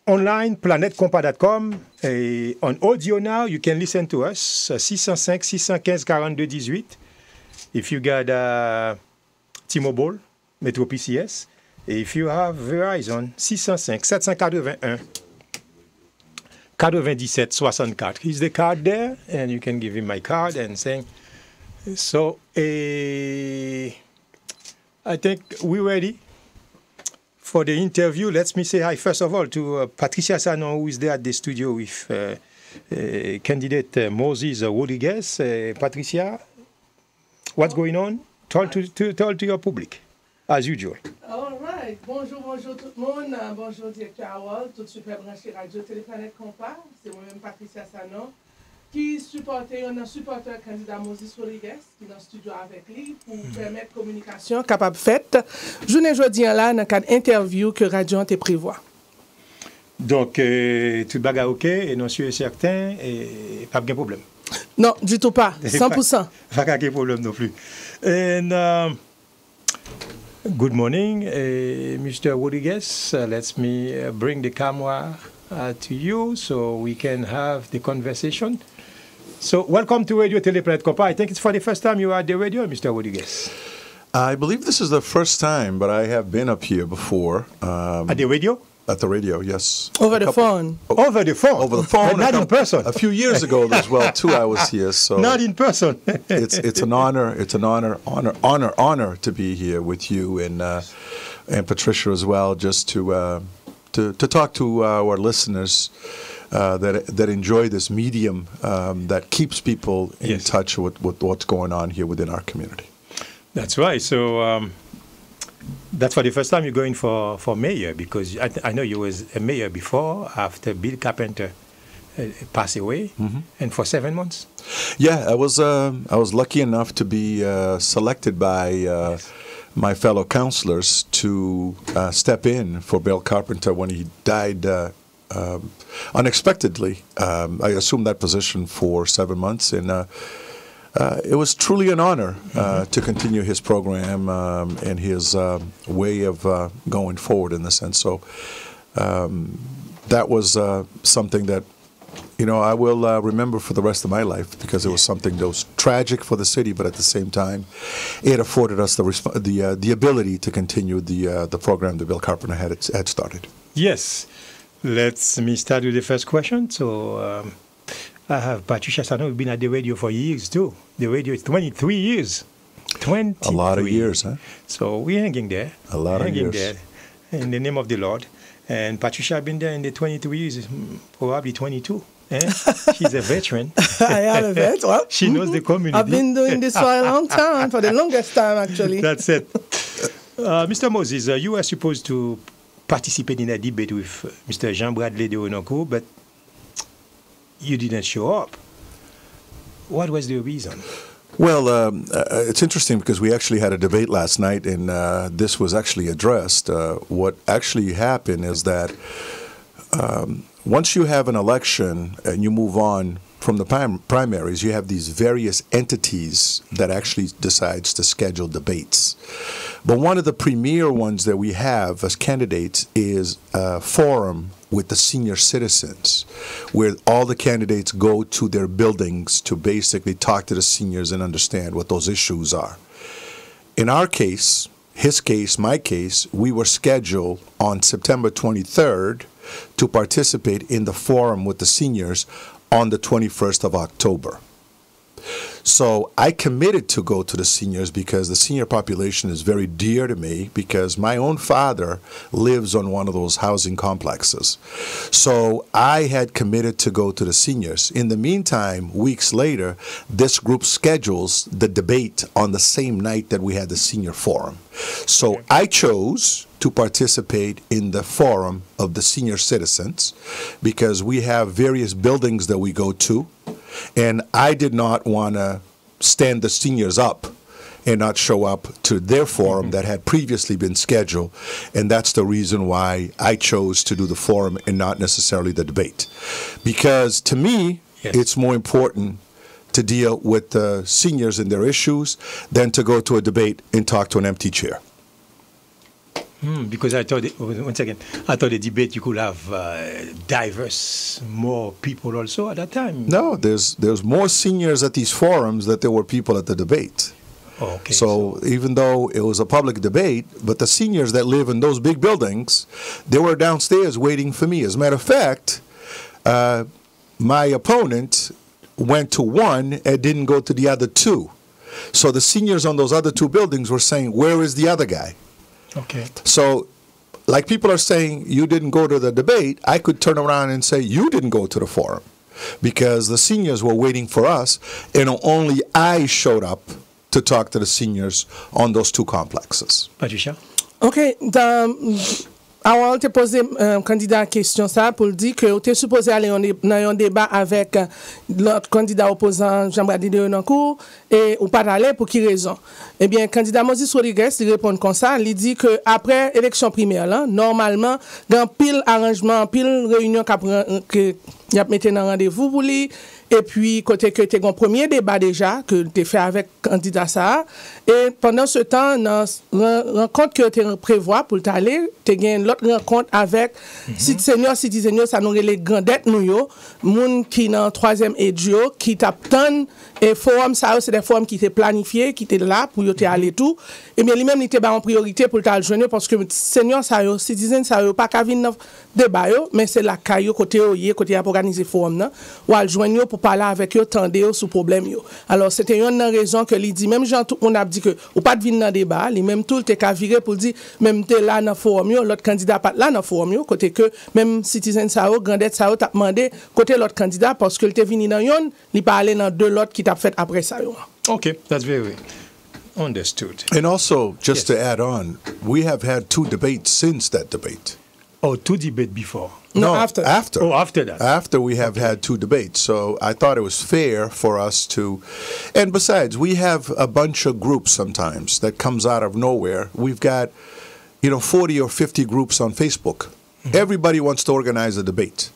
Online, planetecompas.com. Et on audio now, you can listen to us. 605-615-4218. If you got T-Mobile, Metro PCS. Et if you have Verizon, 605-781. 97-64. He's the card there, and you can give him my card and saying, so, I think we're ready for the interview. Let me say hi, first of all, to Patricia Sano, who is there at the studio with candidate Moses Rodriguez. Patricia, what's going on? Tell to your public, as usual. All right. Bonjour tout le monde. Bonjour directeur Harold, tout super branché Radio Téléplanète Compas. C'est moi-même Patricia Sano qui supportait un supporter candidat Moses Rodriguez qui est dans le studio avec lui pour permettre communication capable faite. Journée jeudi là dans cadre interview que Radio te prévoit. Donc tout bagarre OK et non sûr et certain et pas de problème. Non, du tout pas. 100%. Pas de problème non plus. And good morning, Mr. Rodriguez. Let me bring the camera to you so we can have the conversation. So, welcome to Radio Téléplanète Compas. I think it's for the first time you are at the radio, Mr. Rodriguez. I believe this is the first time, but I have been up here before. At the radio? At the radio, yes. Over the phone. Over the phone. Over the phone. Not in person. A few years ago as well, too, I was here. So not in person. it's an honor. It's an honor to be here with you and Patricia as well, just to talk to our listeners that enjoy this medium that keeps people in touch with what's going on here within our community. That's right. So. That's for the first time you're going for mayor, because I know you was a mayor before, after Bill Carpenter passed away, and for 7 months. Yeah, I was lucky enough to be selected by my fellow councilors to step in for Bill Carpenter when he died unexpectedly. I assumed that position for 7 months, and it was truly an honor to continue his program and his way of going forward in the sense. So that was something that, I will remember for the rest of my life, because it was something that was tragic for the city, but at the same time, it afforded us the ability to continue the program that Bill Carpenter had started. Yes. Me start with the first question. So. I have Patricia Sano, we've been at the radio for years too. The radio is 23 years. 23. A lot of years, huh? So we're hanging there. A lot of years. There in the name of the Lord. And Patricia has been there in the 23 years, probably 22. She's a veteran. I am a vet. Well, she knows the community. I've been doing this for a long time, for the longest time actually. That's it. Mr. Moses, you were supposed to participate in a debate with Mr. Jean Bradley de Onoco, but you didn't show up. What was the reason? Well, it's interesting because we actually had a debate last night, and this was actually addressed. What actually happened is that once you have an election and you move on from the primaries, you have these various entities that actually decides to schedule debates. But one of the premier ones that we have as candidates is a forum with the senior citizens, where all the candidates go to their buildings to basically talk to the seniors and understand what those issues are. In our case, his case, my case, we were scheduled on September 23rd to participate in the forum with the seniors on the 21st of October. So I committed to go to the seniors because the senior population is very dear to me, because my own father lives on one of those housing complexes. So I had committed to go to the seniors. In the meantime, weeks later, this group schedules the debate on the same night that we had the senior forum. So I chose to participate in the forum of the senior citizens because we have various buildings that we go to. And I did not want to stand the seniors up and not show up to their forum that had previously been scheduled. And that's the reason why I chose to do the forum and not necessarily the debate. Because to me, it's more important to deal with the seniors and their issues than to go to a debate and talk to an empty chair. Because I thought, once again, I thought the debate you could have diverse, more people also at that time. No, there's more seniors at these forums than there were people at the debate. Oh, okay. So even though it was a public debate, but the seniors that live in those big buildings, they were downstairs waiting for me. As a matter of fact, my opponent went to one and didn't go to the other two. So the seniors on those other two buildings were saying, where is the other guy? Okay. So, like people are saying, you didn't go to the debate, I could turn around and say, you didn't go to the forum because the seniors were waiting for us, and only I showed up to talk to the seniors on those two complexes. Patricia? OK. Alors, on te posé candidat question ça pour dire que tu es supposé aller dans un débat avec l'autre candidat opposant Jean-Brady de Renoncourt et ou pas aller pour qui raison? Eh bien, candidat Moses Rodriguez il répond comme ça, il dit que après élection primaire là, normalement, dans pile arrangement, pile réunion que y a metté dans rendez-vous pour lui. Et puis, côté que tu as un premier débat déjà, que tu as fait avec le candidat ça. Et pendant ce temps, dans la rencontre que tu prévois pour t'aller, tu as une autre rencontre avec Citizenio, ça nous les grandettes, nous, moun qui dans le troisième édio, qui t'attendent, et forum, ça, c'est des forums qui étaient planifiés, qui étaient là pour y aller tout. Et bien, lui-même, il était en priorité pour t'aller joindre, parce que Citizenio, ça, Citizen, ça, pas qu'à venir dans le débat, mais c'est la caillou, côté à organiser forum, ou à joindre pour parler avec eux, tendre sous problème yo. Alors c'était une raison que lui dit même Jean tout on a dit que ou pas de venir dans débat, lui même tout t'es qu'à virer pour dire même t'es là dans forum yo, l'autre candidat pas là dans forum yo, côté que même Citizen Sao, Grandette Sao t'a demandé côté l'autre candidat parce que il t'est venu dans yon, il pas aller dans deux l'autre qui t'a fait après ça yo. Okay, that's very understood. And also just to add on, we have had 2 debates since that debate. Oh, 2 debates before. No, after. Oh, after that. After we have had 2 debates. So I thought it was fair for us to, and besides, we have a bunch of groups sometimes that comes out of nowhere. We've got, 40 or 50 groups on Facebook. Everybody wants to organize a debate.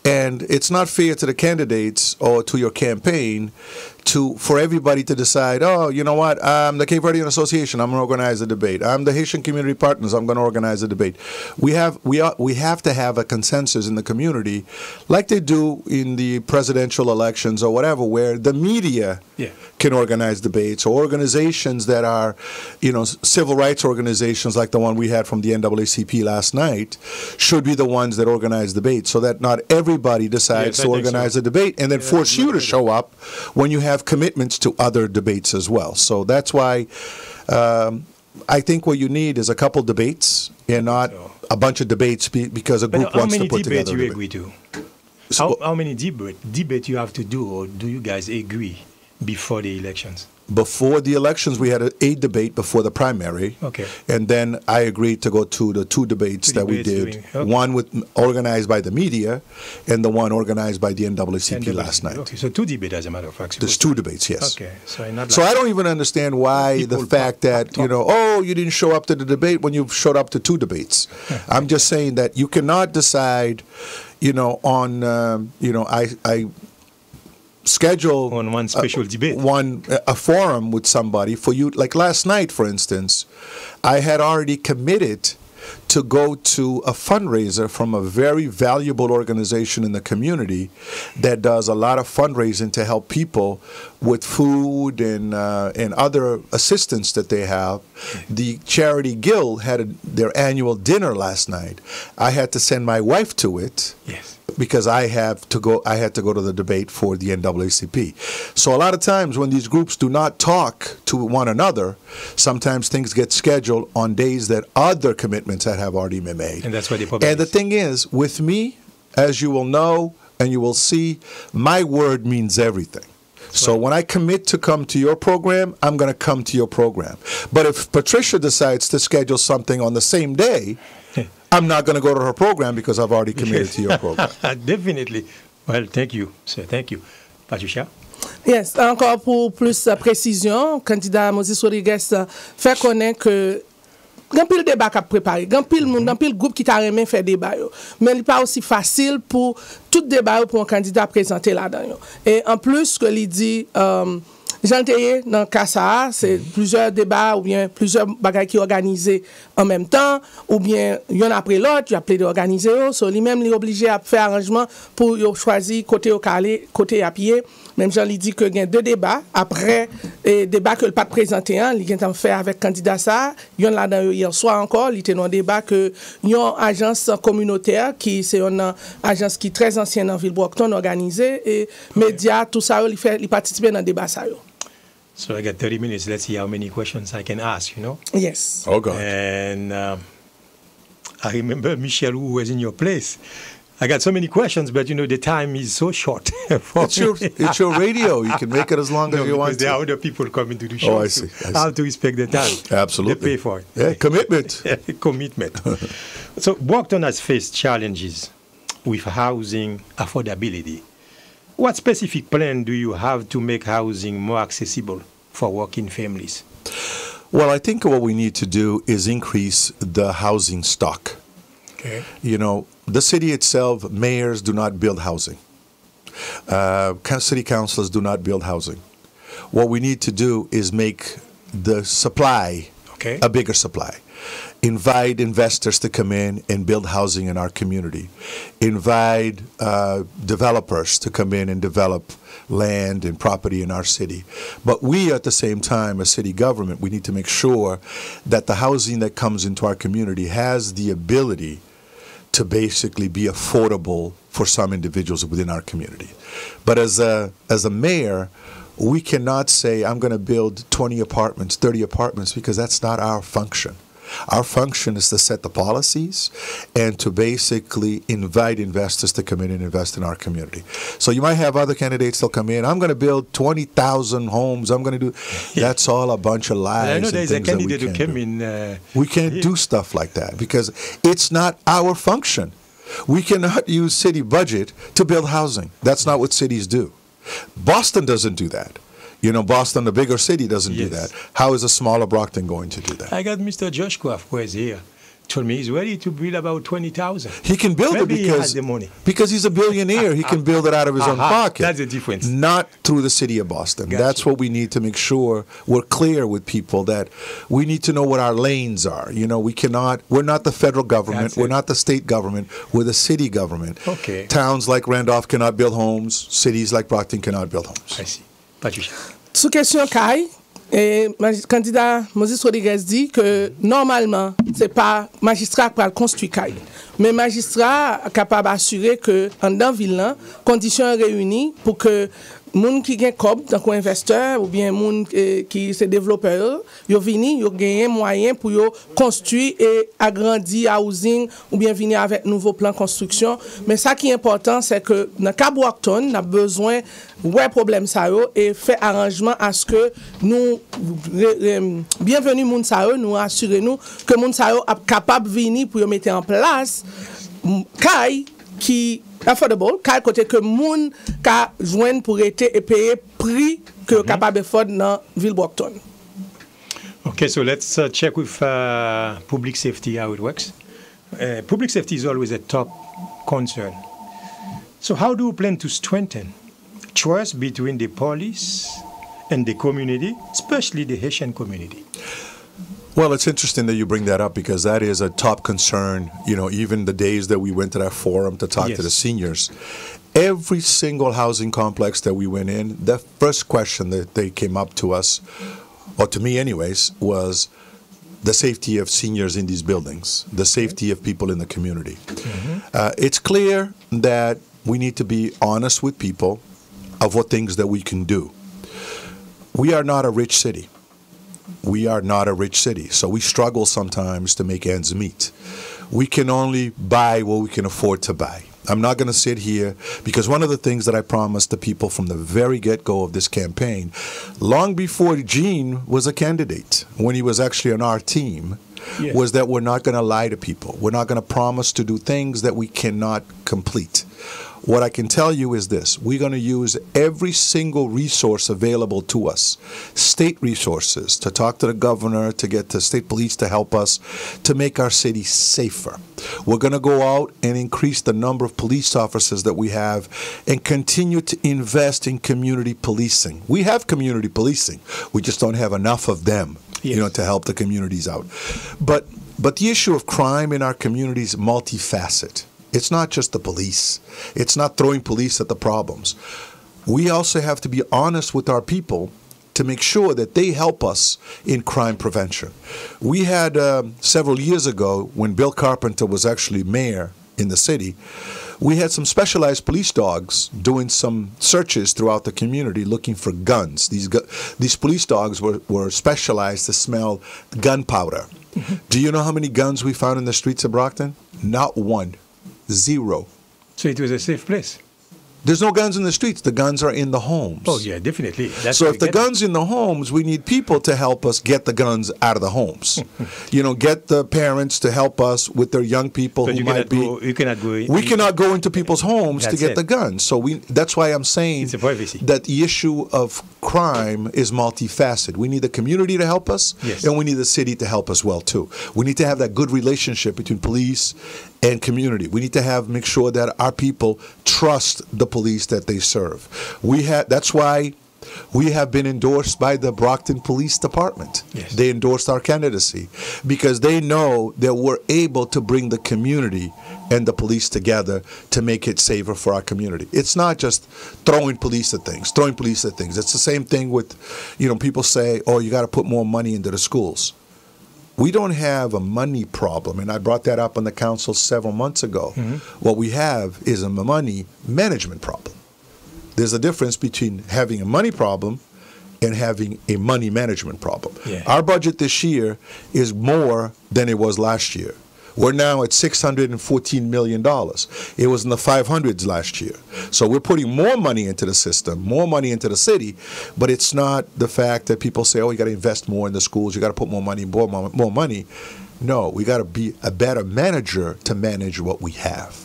And it's not fair to the candidates or to your campaign for everybody to decide, oh, you know what, I'm the Cape Verdean Association, I'm going to organize a debate. I'm the Haitian Community Partners, I'm going to organize a debate. We have to have a consensus in the community, like they do in the presidential elections or whatever, where the media can organize debates, or organizations that are, civil rights organizations like the one we had from the NAACP last night should be the ones that organize debates, so that not everybody decides to organize a debate and then force you to show up when you have commitments to other debates as well. So that's why I think what you need is a couple debates and not a bunch of debates because a group wants to put together. How many debates you agree to? How many debate you have to do, or do you guys agree before the elections? Before the elections, we had a debate before the primary. Okay. And then I agreed to go to the 2 debates that we did. Okay. One organized by the media and the one organized by the NAACP last night. Okay, so 2 debates as a matter of fact. There's 2 debates, yes. Okay. So I don't even understand why the fact that, you didn't show up to the debate when you showed up to 2 debates. I'm just saying that you cannot decide, I schedule on one special debate, a forum with somebody for you. Like last night, for instance, I had already committed to go to a fundraiser from a very valuable organization in the community that does a lot of fundraising to help people with food and other assistance that they have. The Charity Guild had their annual dinner last night. I had to send my wife to it. Yes. Because I had to go to the debate for the NAACP. So a lot of times when these groups do not talk to one another, sometimes things get scheduled on days that other commitments that have already been made. And that's why the problem And the thing is, with me, as you will know and you will see, my word means everything. So when I commit to come to your program, I'm going to come to your program. But if Patricia decides to schedule something on the same day, I'm not going to go to her program because I've already committed to your program. Definitely. Well, thank you, sir. Thank you. Patricia? Yes, encore pour plus précision, candidat Moses Rodriguez fait connaître que grand pile débat qu'a préparé, grand pile monde, grand pile groupe qui t'a remis faire débat yo. Mais il pas aussi facile pour tout débat pour un candidat présenter là-dedans. Et en plus que il dit Jean Théier, dans le cas ça, c'est plusieurs débats ou bien plusieurs bagages qui organisés en même temps, ou bien y'en après l'autre, il a appelé d'organiser, so lui-même il est obligé à faire arrangement pour choisir côté au calé, côté à pied. Même Jean lui dit que il y a deux débats après débat que le pas présenté il vient en faire avec candidat ça, y'en là dans hier soir encore, il était dans débat que yon agence communautaire qui c'est une agence qui très ancienne en ville Brockton organisée et médias tout ça il participer dans débat ça yo. So I got 30 minutes. Let's see how many questions I can ask, you know? Yes. Oh, God. And I remember, Michelle, who was in your place. I got so many questions, but, you know, the time is so short. It's your radio. You can make it as long as you want to. There are other people coming to the show. Oh, I see. I have to respect the time. Absolutely. They pay for it. Yeah, commitment. Commitment. So Brockton has faced challenges with housing affordability. What specific plan do you have to make housing more accessible for working families? Well, I think what we need to do is increase the housing stock. Okay. You know, the city itself, mayors do not build housing. City councilors do not build housing. What we need to do is make the supply a bigger supply. Invite investors to come in and build housing in our community. Invite developers to come in and develop land and property in our city. But we, at the same time, as city government, we need to make sure that the housing that comes into our community has the ability to basically be affordable for some individuals within our community. But as a mayor, we cannot say, I'm going to build 20 apartments, 30 apartments, because that's not our function. Our function is to set the policies and to basically invite investors to come in and invest in our community. So you might have other candidates that'll come in, I'm going to build 20,000 homes, I'm going to do... That's all a bunch of lies. I know there's a and things candidate who came in... we can't do stuff like that because it's not our function. We cannot use city budget to build housing. That's not what cities do. Boston doesn't do that. You know, Boston, the bigger city, doesn't do that. How is a smaller Brockton going to do that? I got Mr. Josh Craft, who is here, told me he's ready to build about 20,000. He can build Maybe it because he has the money. Because he's a billionaire. He can build it out of his own pocket. That's the difference. Not through the city of Boston. Gotcha. That's what we need to make sure we're clear with people, that we need to know what our lanes are. You know, we're not the federal government. We're not the state government. We're the city government. Okay. Towns like Randolph cannot build homes. Cities like Brockton cannot build homes. I see. Patricia. Sous question Kai, candidat Moses Rodriguez dit que normalement, c'est pas magistrat qui va construire Kai, mais magistrat capable d'assurer que dans ville là, conditions réunies pour que moun qui gen cob tant investeur ou bien moun qui c'est développeur, yo vini, yo gagner moyen pour yo construire et agrandir housing ou bien venir avec nouveau plan construction. Mais ça qui est important, c'est que dans cas Brockton, on a besoin ouais problème ça yo et fait arrangement à ce que nous bienvenue moun ça yo, nous assurer nous que moun ça yo capable venir pour yo mettre en place Kai qui affordable, car côté que moun ka joindre pour être et payer prix que capable de faire dans ville Brockton. Okay, so let's check with public safety how it works. Public safety is always a top concern. So how do you plan to strengthen trust between the police and the community, especially the Haitian community? Well, it's interesting that you bring that up because that is a top concern. You know, even the days that we went to that forum to talk to the seniors, every single housing complex that we went in, the first question that they came up to us, or to me anyways, was the safety of seniors in these buildings, the safety of people in the community. It's clear that we need to be honest with people of what things that we can do. We are not a rich city. We are not a rich city, so we struggle sometimes to make ends meet. We can only buy what we can afford to buy. I'm not going to sit here because one of the things that I promised the people from the very get-go of this campaign, long before Gene was a candidate, when he was actually on our team, was that we're not going to lie to people. We're not going to promise to do things that we cannot complete. What I can tell you is this: we're going to use every single resource available to us, state resources, to talk to the governor, to get the state police to help us, to make our city safer. We're going to go out and increase the number of police officers that we have and continue to invest in community policing. We have community policing. We just don't have enough of them, you know, to help the communities out. But the issue of crime in our communities is multifaceted. It's not just the police. It's not throwing police at the problems. We also have to be honest with our people to make sure that they help us in crime prevention. We had several years ago, when Bill Carpenter was actually mayor in the city, we had some specialized police dogs doing some searches throughout the community looking for guns. These police dogs were specialized to smell gunpowder. Do you know how many guns we found in the streets of Brockton? Not one. Zero. So it was a safe place? There's no guns in the streets. The guns are in the homes. Oh, yeah, definitely. So if the guns in the homes, we need people to help us get the guns out of the homes. You know, get the parents to help us with their young people who might be... You cannot go... We cannot go into people's homes to get the guns. So that's why I'm saying that the issue of crime is multifaceted. We need the community to help us, and we need the city to help us well, too. We need to have that good relationship between police and community. We need to make sure that our people trust the police that they serve. That's why we have been endorsed by the Brockton Police Department. They endorsed our candidacy because they know that we're able to bring the community and the police together to make it safer for our community. It's not just throwing police at things. It's the same thing with, you know, people say, oh, you got to put more money into the schools. We don't have a money problem, and I brought that up on the council several months ago. What we have is a money management problem. There's a difference between having a money problem and having a money management problem. Our budget this year is more than it was last year. We're now at $614 million. It was in the 500s last year. So we're putting more money into the system, more money into the city, but it's not the fact that people say, oh, you got to invest more in the schools, you got to put more money, more money. No, we got to be a better manager to manage what we have.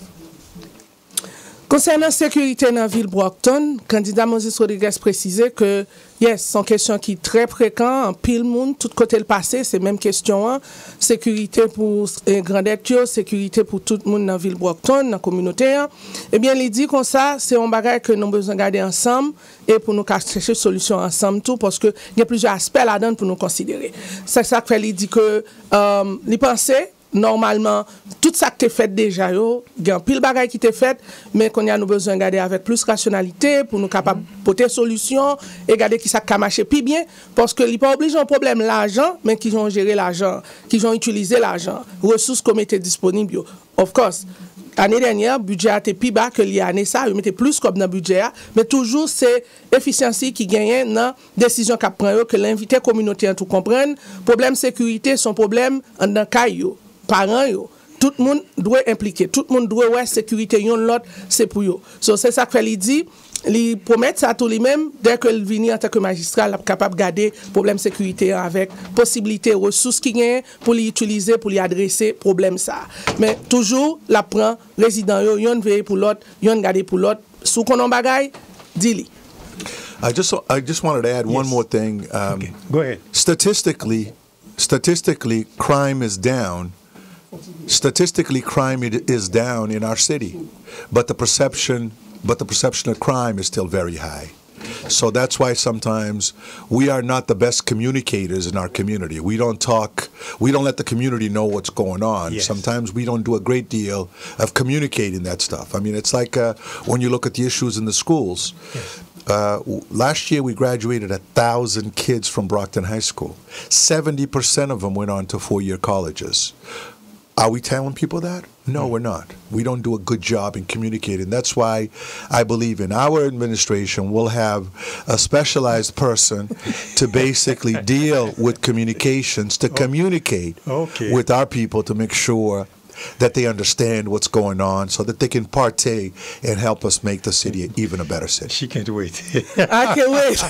Concernant sécurité dans la ville Brockton, candidat Moses Rodriguez précisait que yes, c'est une question qui est très fréquente, en pile monde, tout côté le passé, c'est même question, hein, sécurité pour Grandette, sécurité pour tout le monde dans la ville Brockton, dans la communauté. Hein. Eh bien, il dit comme ça, c'est un bagage que nous avons besoin de garder ensemble et pour nous chercher une solution ensemble tout, parce qu'il y a plusieurs aspects là-dedans pour nous considérer. C'est ça que il dit que les pensées, normalement, tout ça qui est fait déjà, il y a un pile bagay qui est fait, mais qu'on a nous besoin de garder avec plus rationalité pour nous capables de porter solution et garder qui ça a marché plus bien, parce que il pas obligé un problème l'argent, mais qu'ils ont géré l'argent, qu'ils ont utilisé l'argent, ressources comme étaient disponibles. Of course. L'année dernière, le budget a été plus bas que l'année ça, il mettait plus comme dans le budget, mais toujours c'est l'efficience qui gagne dans la décision qu'a prend que l'invité communautaire tout comprenne. Problème sécurité, son problème dans le cas parents yo, tout le monde doit impliquer, tout le monde doit ouais sécurité yon l'autre c'est pour yo. So c'est ça que il dit, il promet ça tout lui-même dès que il vient en tant que magistrat, il est capable de garder problème sécurité avec possibilité ressources qui gagne pour l'utiliser pour lui adresser problème ça. Mais toujours la prend résident yo, yon veille pour l'autre, yon garder pour l'autre, sous konon bagay, dis-li. I just wanted to add one more thing. Okay. Go ahead. Statistically, crime is down. Statistically, crime is down in our city, but the perception of crime is still very high. So that's why sometimes we are not the best communicators in our community. We don't talk, we don't let the community know what's going on. Yes. Sometimes we don't do a great deal of communicating that stuff. I mean, it's like when you look at the issues in the schools. Yes. Last year we graduated 1,000 kids from Brockton High School. 70% of them went on to 4-year colleges. Are we telling people that? No, we're not. We don't do a good job in communicating. That's why I believe in our administration we'll have a specialized person to basically deal with communications, to communicate with our people to make sure that they understand what's going on so that they can partake and help us make the city even a better city. She can't wait. I can't wait.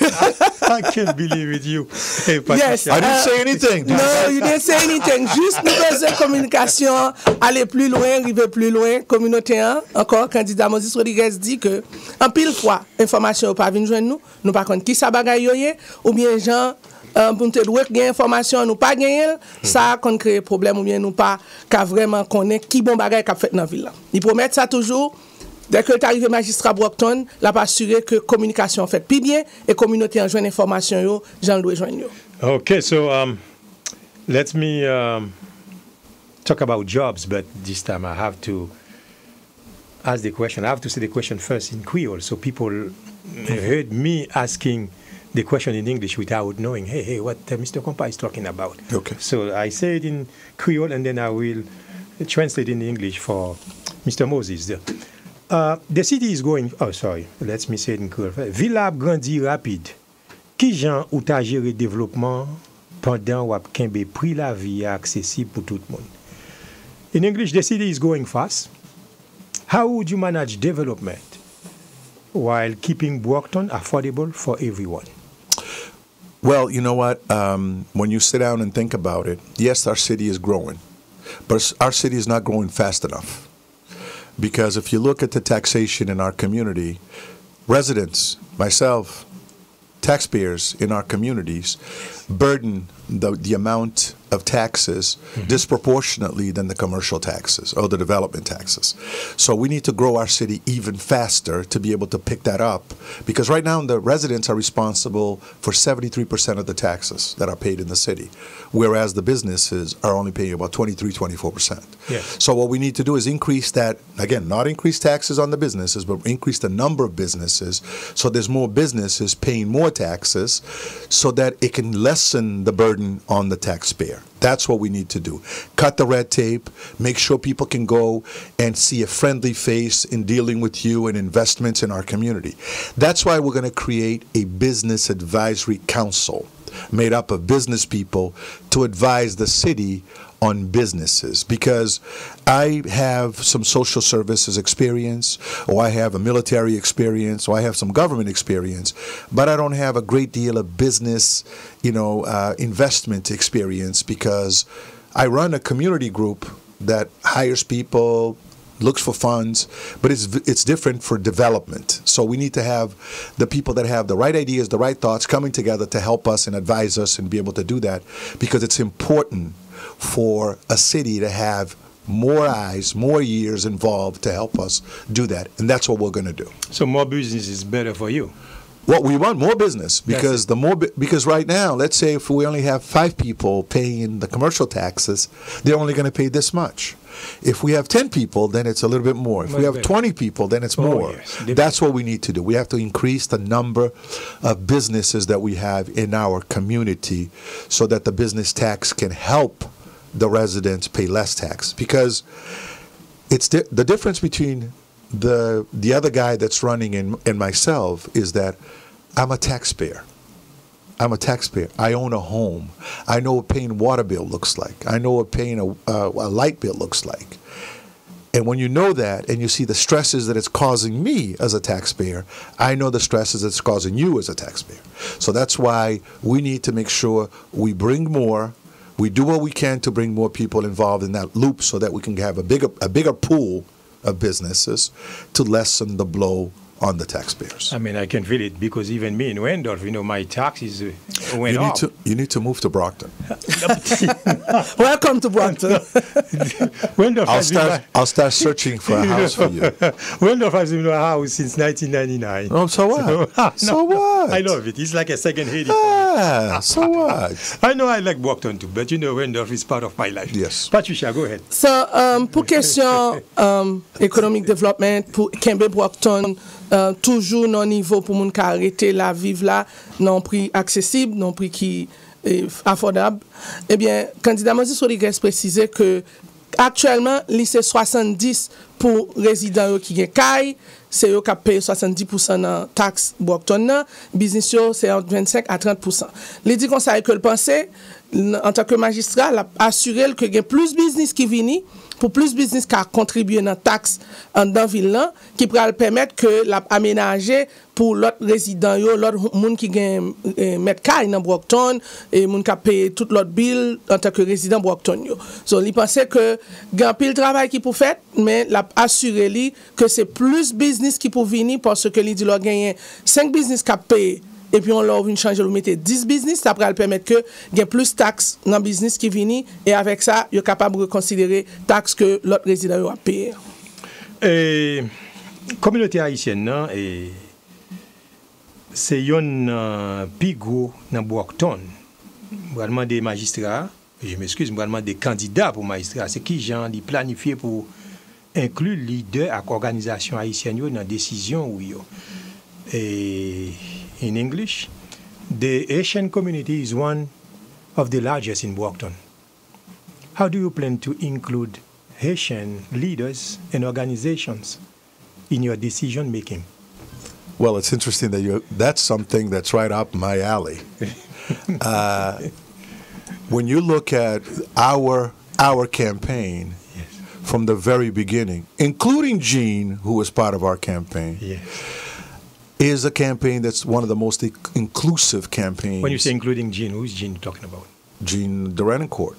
I can't believe it, you. Hey, Yes. I didn't say anything. Non, you didn't say anything. Juste nous besoin communication, aller plus loin, arriver plus loin. Communauté 1, encore, candidat Moses Rodriguez dit que, en pile fois, information pas venir joindre nous par contre, qui ça bagay yo ye, ou bien gens, pour nous douer gain information nous pas gagner ça qu'on crée problème ou bien nous pas qu'à vraiment connaître qui bon bagay qu'a fait dans ville là. Ils promettent ça toujours. Dès que t'arrive magistrat Brockton, là pas assurer que communication fait plus bien et communauté en joindre information yo, gens doit joindre yo. Okay, so let me talk about jobs, but this time I have to ask the question. I have to say the question first in Creole, so people heard me asking the question in English without knowing, hey, what Mr. Compa is talking about. Okay. So I say it in Creole, and then I will translate in English for Mr. Moses. The city is going, let me say it in Creole. Villa grandit rapide. Qui jan ou ta géré développement pendant wap kenbe prix la vie accessible pour tout le monde? In English, the city is going fast. How would you manage development while keeping Brockton affordable for everyone? Well, you know what? When you sit down and think about it, yes, our city is growing, but our city is not growing fast enough. Because if you look at the taxation in our community, residents, myself, taxpayers in our communities burden the amount of taxes disproportionately than the commercial taxes or the development taxes. So we need to grow our city even faster to be able to pick that up, because right now the residents are responsible for 73% of the taxes that are paid in the city, whereas the businesses are only paying about 23-24%. Yes. So what we need to do is increase that, again, not increase taxes on the businesses, but increase the number of businesses so there's more businesses paying more taxes so that it can lessen the burden on the taxpayer. That's what we need to do. Cut the red tape, make sure people can go and see a friendly face in dealing with you and investments in our community. That's why we're going to create a business advisory council made up of business people to advise the city on businesses, because I have some social services experience, or I have a military experience, or I have some government experience, but I don't have a great deal of business, investment experience, because I run a community group that hires people, looks for funds, but it's different for development. So we need to have the people that have the right ideas, the right thoughts coming together to help us and advise us and be able to do that, because it's important for a city to have more eyes, more ears involved to help us do that. And that's what we're going to do. So more business is better for you? Well, we want more business, because because right now, let's say if we only have 5 people paying the commercial taxes, they're only going to pay this much. If we have 10 people, then it's a little bit more. If we have 20 people, then it's more. Yes. That's what we need to do. We have to increase the number of businesses that we have in our community so that the business tax can help the residents pay less tax. Because it's the difference between the other guy that's running and myself is that I'm a taxpayer. I'm a taxpayer. I own a home. I know what paying a water bill looks like. I know what paying a light bill looks like. And when you know that and you see the stresses that it's causing me as a taxpayer, I know the stresses it's causing you as a taxpayer. So that's why we need to make sure we bring more. We do what we can to bring more people involved in that loop so that we can have a bigger pool of businesses to lessen the blow on the taxpayers. I mean, I can feel it, because even me in Wendorf, my taxes went up. You need to move to Brockton. Welcome to Brockton. Wendorf I'll start searching for a house for you. Wendorf has been a house since 1999. Oh, so what? So what? what? I love it. It's like a second Haiti. So what? I know I like Brockton too, but you know, Randolph is part of my life. Yes. Patricia, go ahead. So, pour question économique développement, pour Kembe Brockton, toujours non niveau pour moun ka arrêter la vivre là, non prix accessible, non prix qui affordable. Eh bien, candidat Moses Rodriguez précisait que actuellement, lycée 70 pour résidents qui gen kay, c'est eux qui payent 70% dans taxe Brockton, business yo c'est entre 25 à 30%. Il dit qu'on ça que le penser en tant que magistrat, il a assuré que il y a plus de business qui viennent pour plus de business qui a contribué dans taxe dans ville là qui pourra permettre que l'a aménager pour l'autre résident yo l'autre monde qui gagne mettre caille dans Brockton et monde qui paye toute l'autre bill en tant que résident Brockton yo. So il pensait que grand pile travail qui pour faire mais l'a assuré lui que c'est plus business qui pour venir parce que il dit leur gagner 5 business qui paye et puis on leur vient changer le mettre 10 business ça pourrait permettre que il y ait plus taxes dans business qui viennent et avec ça il est capable de considérer taxes que l'autre résident a payé. Et communauté haïtienne non et c'est une plus gros dans Brockton. Vraiment des magistrats, je m'excuse, vraiment des candidats pour magistrats, c'est qui gens qui planifié pour inclure leader à organisation haïtienne dans décision ou yo. Et in English, the Haitian community is one of the largest in Brockton. How do you plan to include Haitian leaders and organizations in your decision making? Well, it's interesting that that's something that's right up my alley. When you look at our campaign, yes, from the very beginning, including Gene, who was part of our campaign, yes, is a campaign that's one of the most inclusive campaigns. When you say including Gene, who is Gene talking about? Gene Durancourt.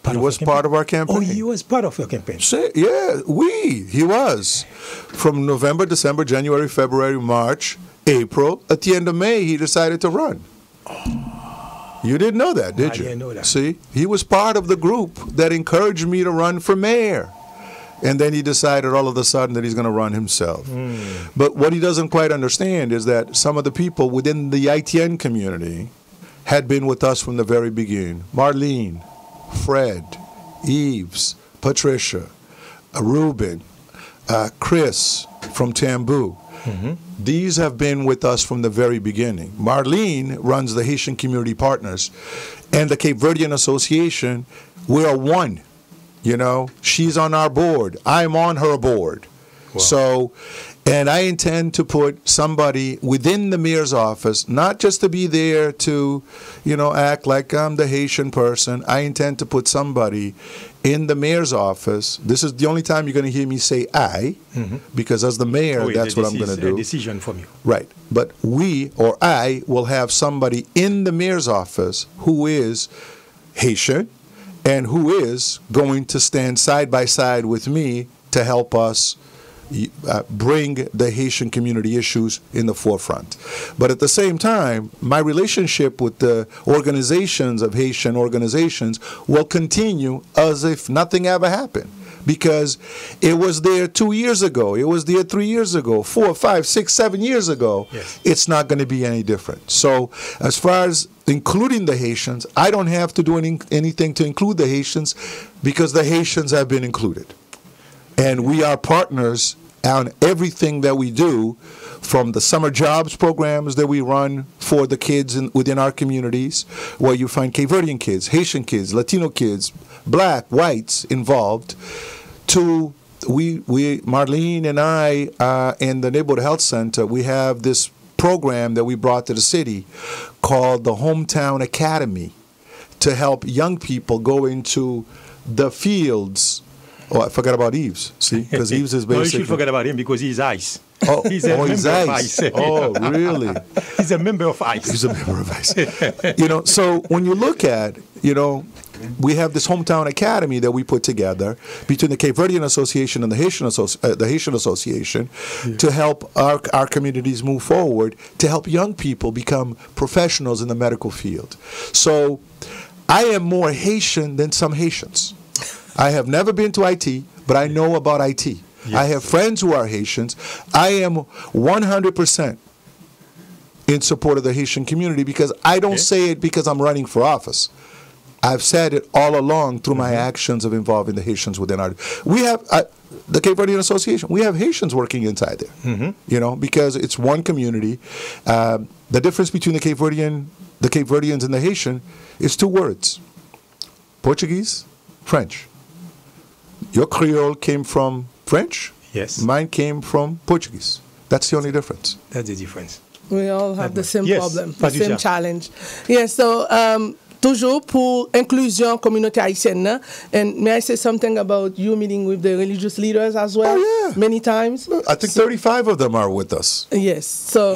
He was part of our campaign. Oh, he was part of your campaign. Yeah, he was. From November, December, January, February, March, April, at the end of May, he decided to run. You didn't know that, did you? I didn't know that. See, he was part of the group that encouraged me to run for mayor. And then he decided all of a sudden that he's going to run himself. But what he doesn't quite understand is that some of the people within the ITN community had been with us from the very beginning. Marlene, Fred, Eves, Patricia, Ruben, Chris from Tamboo. These have been with us from the very beginning. Marlene runs the Haitian Community Partners and the Cape Verdean Association. We're one. You know, she's on our board. I'm on her board. Wow. So, and I intend to put somebody within the mayor's office, not just to be there to, act like I'm the Haitian person. I intend to put somebody in the mayor's office. This is the only time you're going to hear me say I, because as the mayor, that's what I'm going to do. A decision from you. Right. But we, or I, will have somebody in the mayor's office who is Haitian and who is going to stand side by side with me to help us bring the Haitian community issues in the forefront. But at the same time, my relationship with the organizations of Haitian organizations will continue as if nothing ever happened. Because it was there 2 years ago, it was there 3 years ago, 4, 5, 6, 7 years ago. Yes. It's not going to be any different. So as far as including the Haitians, I don't have to do anything to include the Haitians because the Haitians have been included. And we are partners on everything that we do, from the summer jobs programs that we run for the kids within our communities, where you find Cape Verdean kids, Haitian kids, Latino kids, black, whites involved, to we Marlene and I in the Neighborhood Health Center, we have this program that we brought to the city called the Hometown Academy to help young people go into the fields. Oh, I forgot about Eves. See, because Eves is basically. No, you should forget about him because he's ICE. Oh, he's a member he's of ICE. ICE. Oh, really? He's a member of ICE. He's a member of ICE. So when you look at, we have this Hometown Academy that we put together between the Cape Verdean Association and the Haitian Association to help our communities move forward, to help young people become professionals in the medical field. So I am more Haitian than some Haitians. I have never been to IT, but I know about IT. Yes. I have friends who are Haitians. I am 100% in support of the Haitian community, because I don't say it because I'm running for office. I've said it all along through my actions of involving the Haitians within our. We have the Cape Verdean Association. We have Haitians working inside there, you know, because it's one community. The difference between the Cape Verdeans and the Haitian is 2 words: Portuguese, French. Your Creole came from French. Yes. Mine came from Portuguese. That's the only difference. That's the difference. We all have the same problem, the Patricia. same challenge. Yes, so toujours pour inclusion communauté haïtienne. And may I say something about you meeting with the religious leaders as well? Oh, yeah. Many times. I think 35 of them are with us. Yes. So,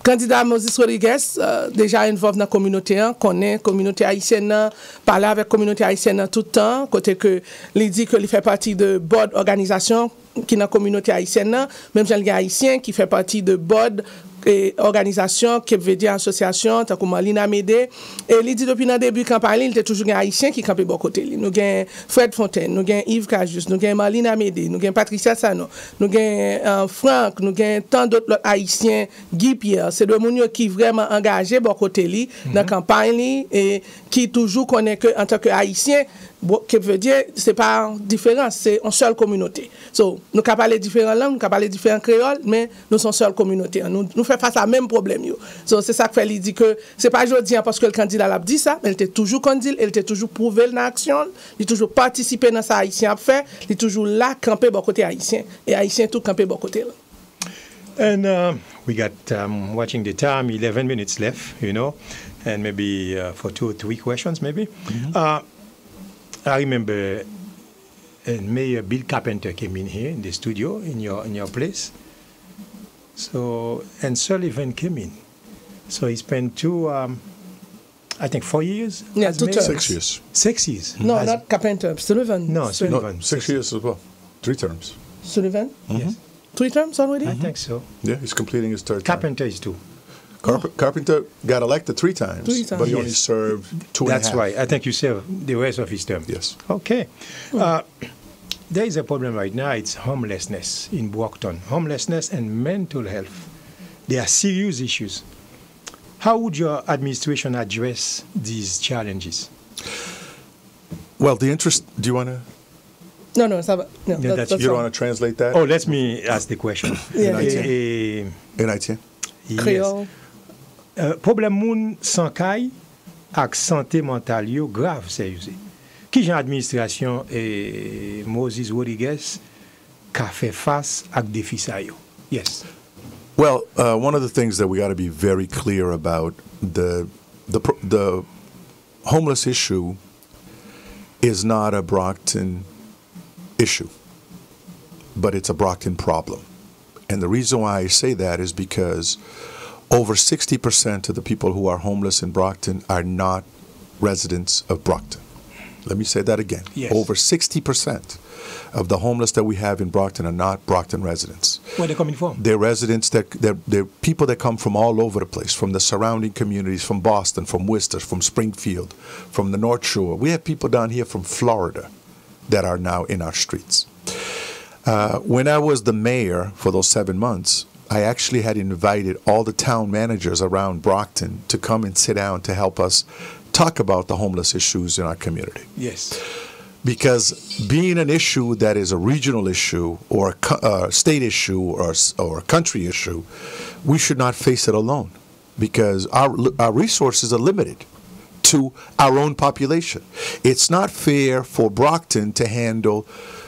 candidat Moses Rodriguez, déjà involve dans la communauté, connaît la communauté haïtienne, parle avec la communauté haïtienne tout le temps, côté que il dit qu'il fait partie de board organisation qui est dans la communauté haïtienne, même j'ai un haïtien qui fait partie de board et organisation qui veut dire association tant comme Lina Médé et il dit depuis le début campagne il était toujours un haïtien qui campait bon côté lui nous gain Fred Fontaine nous gain Yves Cajus nous gain Marlina Médé nous gain Patricia Sano nous gain Franck nous gain tant d'autres haïtiens Guy Pierre c'est deux monde qui vraiment engagé bon côté lui dans campagne et qui toujours connaît que en tant que haïtien qui veut dire c'est pas différent c'est une seule communauté so nous ca parler différentes langues nous ca parler différents créoles mais nous sommes seule communauté nous fait face à même problème yo so c'est ça que fait il dit que c'est pas aujourd'hui parce que le candidat l'a dit ça mais il était toujours candidat il était toujours prouvé dans action il toujours participé dans ça haïtien a fait il toujours là camper bon côté haïtien et haïtien tout camper bon côté là. And we got watching the time 11 minutes left you know and maybe for 2 or 3 questions maybe I remember Mayor Bill Carpenter came in here in the studio in your place. So and Sullivan came in. So he spent I think 4 years. Yeah, as 2 mayor? terms. 6 years. 6 years. No, as, not Carpenter. Sullivan. No, Sullivan. No, 6 years as well. 3 terms. Sullivan. Yes, 3 terms already. I think so. Yeah, he's completing his 3rd term. Carpenter is 2. Carpenter got elected 3 times, 3 times. but he Yes. only served 2 and a half. That's right. I think you served the rest of his term. Yes. Okay. There is a problem right now. It's homelessness in Brockton. Homelessness and mental health. They are serious issues. How would your administration address these challenges? Well, the interest. Do you want to? No, ça va. No, Yeah, that's You don't all. want to translate that? Oh, let me ask the question. Yeah. In Haitien? Creole. Problème moun sans kay ak santé mentale yo grave sérieux. Qui jan administration et Moses Rodriguez ka fait face ak défi sa yo? Yes. Well, one of the things that we got to be very clear about the homeless issue is not a Brockton issue, but it's a Brockton problem. And the reason why I say that is because over 60% of the people who are homeless in Brockton are not residents of Brockton. Let me say that again. Yes. Over 60% of the homeless that we have in Brockton are not Brockton residents. Where they coming from? They're residents they're people that come from all over the place, from the surrounding communities, from Boston, from Worcester, from Springfield, from the North Shore. We have people down here from Florida that are now in our streets. When I was the mayor for those 7 months, I actually had invited all the town managers around Brockton to come and sit down to help us talk about the homeless issues in our community. Yes. Because being an issue that is a regional issue or a state issue or a country issue, we should not face it alone, because our resources are limited to our own population. It's not fair for Brockton to handle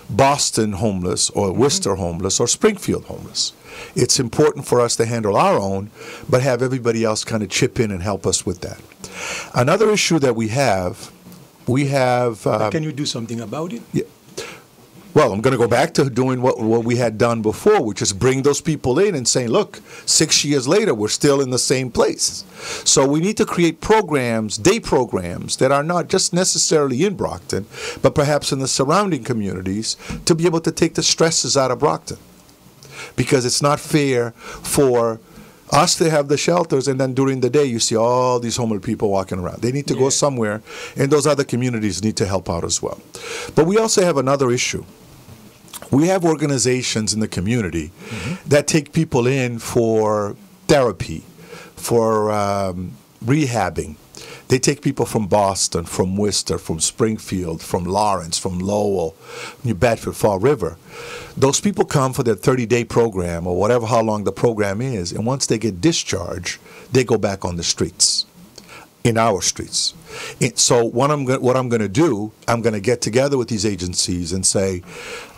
Boston homeless or Worcester homeless or Springfield homeless. It's important for us to handle our own, but have everybody else kind of chip in and help us with that. Another issue that we have. Can you do something about it? Yeah. Well, I'm going to go back to doing what we had done before, which is bring those people in and saying, look, 6 years later, we're still in the same place. So we need to create programs, day programs, that are not just necessarily in Brockton, but perhaps in the surrounding communities, to be able to take the stresses out of Brockton. Because it's not fair for us to have the shelters, and then during the day you see all these homeless people walking around. They need to go somewhere, and those other communities need to help out as well. But we also have another issue. We have organizations in the community that take people in therapy, for rehabbing. They take people from Boston, from Worcester, from Springfield, from Lawrence, from Lowell, New Bedford, Fall River. Those people come for their 30-day program or whatever, how long the program is, and once they get discharged, they go back on the streets, in our streets. So what I'm going to do, I'm going to get together with these agencies and say,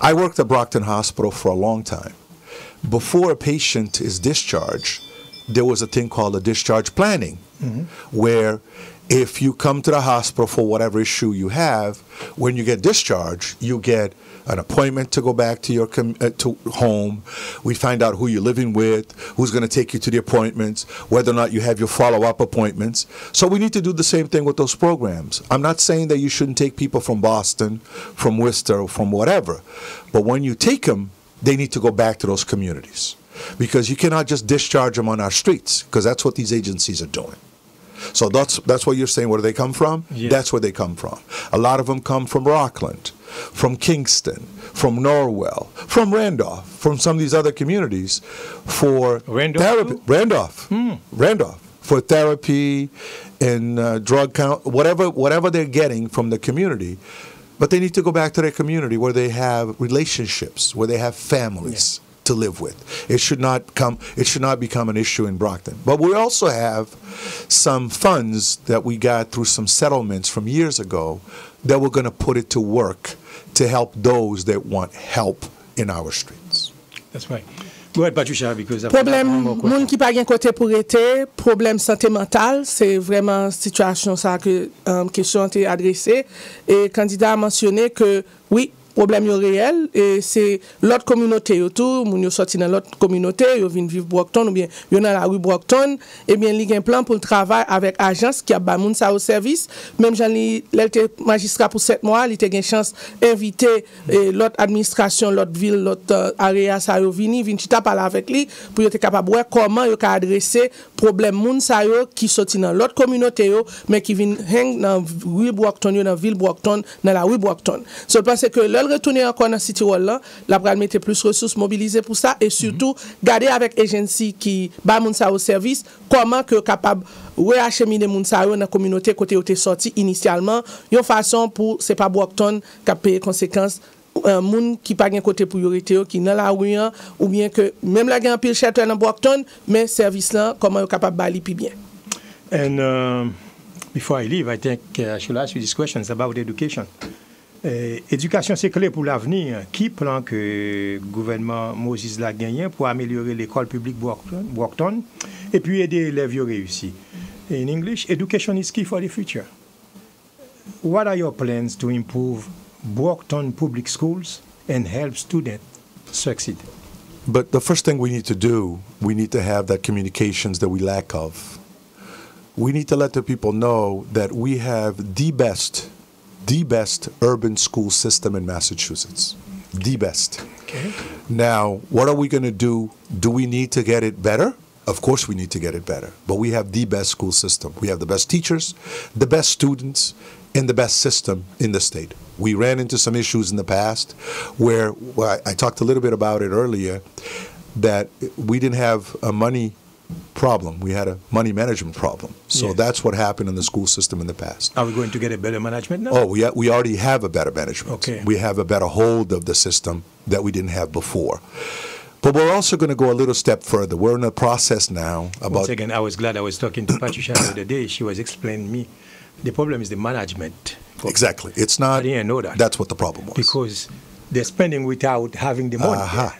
I worked at Brockton Hospital for a long time. Before a patient is discharged, there was a thing called a discharge planning, where if you come to the hospital for whatever issue you have, when you get discharged, you get an appointment to go back to your to home. We find out who you're living with, who's going to take you to the appointments, whether or not you have your follow-up appointments. So we need to do the same thing with those programs. I'm not saying that you shouldn't take people from Boston, from Worcester, or from whatever, but when you take them, they need to go back to those communities, because you cannot just discharge them on our streets, because that's what these agencies are doing. So that's what you're saying. Where do they come from? Yeah. That's where they come from. A lot of them come from Rockland, from Kingston, from Norwell, from Randolph, from some of these other communities for therapy. Randolph for therapy and drug count, whatever they're getting from the community. But they need to go back to their community where they have relationships, where they have families to live with. It should not become an issue in Brockton. But we also have some funds that we got through some settlements from years ago that we're going to put it to work to help those that want help in our streets. That's right. Go ahead, Patricia, because problème moun qui pas gen côté pour été, problème santé mentale, c'est vraiment situation ça que question été adressée et candidat a mentionné que oui, problème yo réel et c'est l'autre communauté autour, moun yo sorti dans l'autre communauté, yo vinn vivre Brockton ou bien yo dans la rue Brockton, et bien li gen plan pour travailler avec agence qui a ba moun ça au service, même Jean li l'était magistrat pour 7 mois, il était gen chance inviter l'autre administration, l'autre ville, l'autre area ça yo vinn chita parler avec lui pour yo être capable voir comment yo ka adresser problème moun ça yo qui sorti dans l'autre communauté yo mais qui vinn hang dans rue Brockton yo dans ville Brockton, dans la rue Brockton. So je pense que retourner encore dans City Hall là, la pral mettre plus ressources mobilisées pour ça et surtout garder avec agency qui ba moun sa au service comment que capable réacheminer moun sa dans la communauté côté où t'es sorti initialement, une façon pour c'est pas Brockton qui paye conséquences moun qui pas gen côté priorité qui dans la rue ou bien que même la gen pile château dans Brockton mais service là comment yo capable bali puis bien. And before I leave, I think I should ask you these questions about education. Éducation, c'est clé pour l'avenir. Qui plan que le gouvernement Moses l'a gagné pour améliorer l'école publique Brockton et puis aider les élèves à réussir? In English, education is key for the future. What are your plans to improve Brockton public schools and help students succeed? But the first thing we need to do, we need to have that communications that we lack of. We need to let the people know that we have the best urban school system in Massachusetts. The best. Okay. Now, what are we going to do? Do we need to get it better? Of course we need to get it better. But we have the best school system. We have the best teachers, the best students, and the best system in the state. We ran into some issues in the past where I talked a little bit about it earlier, that we didn't have a money problem. We had a money management problem. So that's what happened in the school system in the past. Are we going to get a better management now? Oh, we already have a better management. Okay. We have a better hold of the system that we didn't have before. But we're also going to go a little step further. We're in a process now about... Once again, I was glad I was talking to Patricia the other day. She was explaining me the problem is the management. Exactly. It's not... I didn't know that. That's what the problem was. Because they're spending without having the money.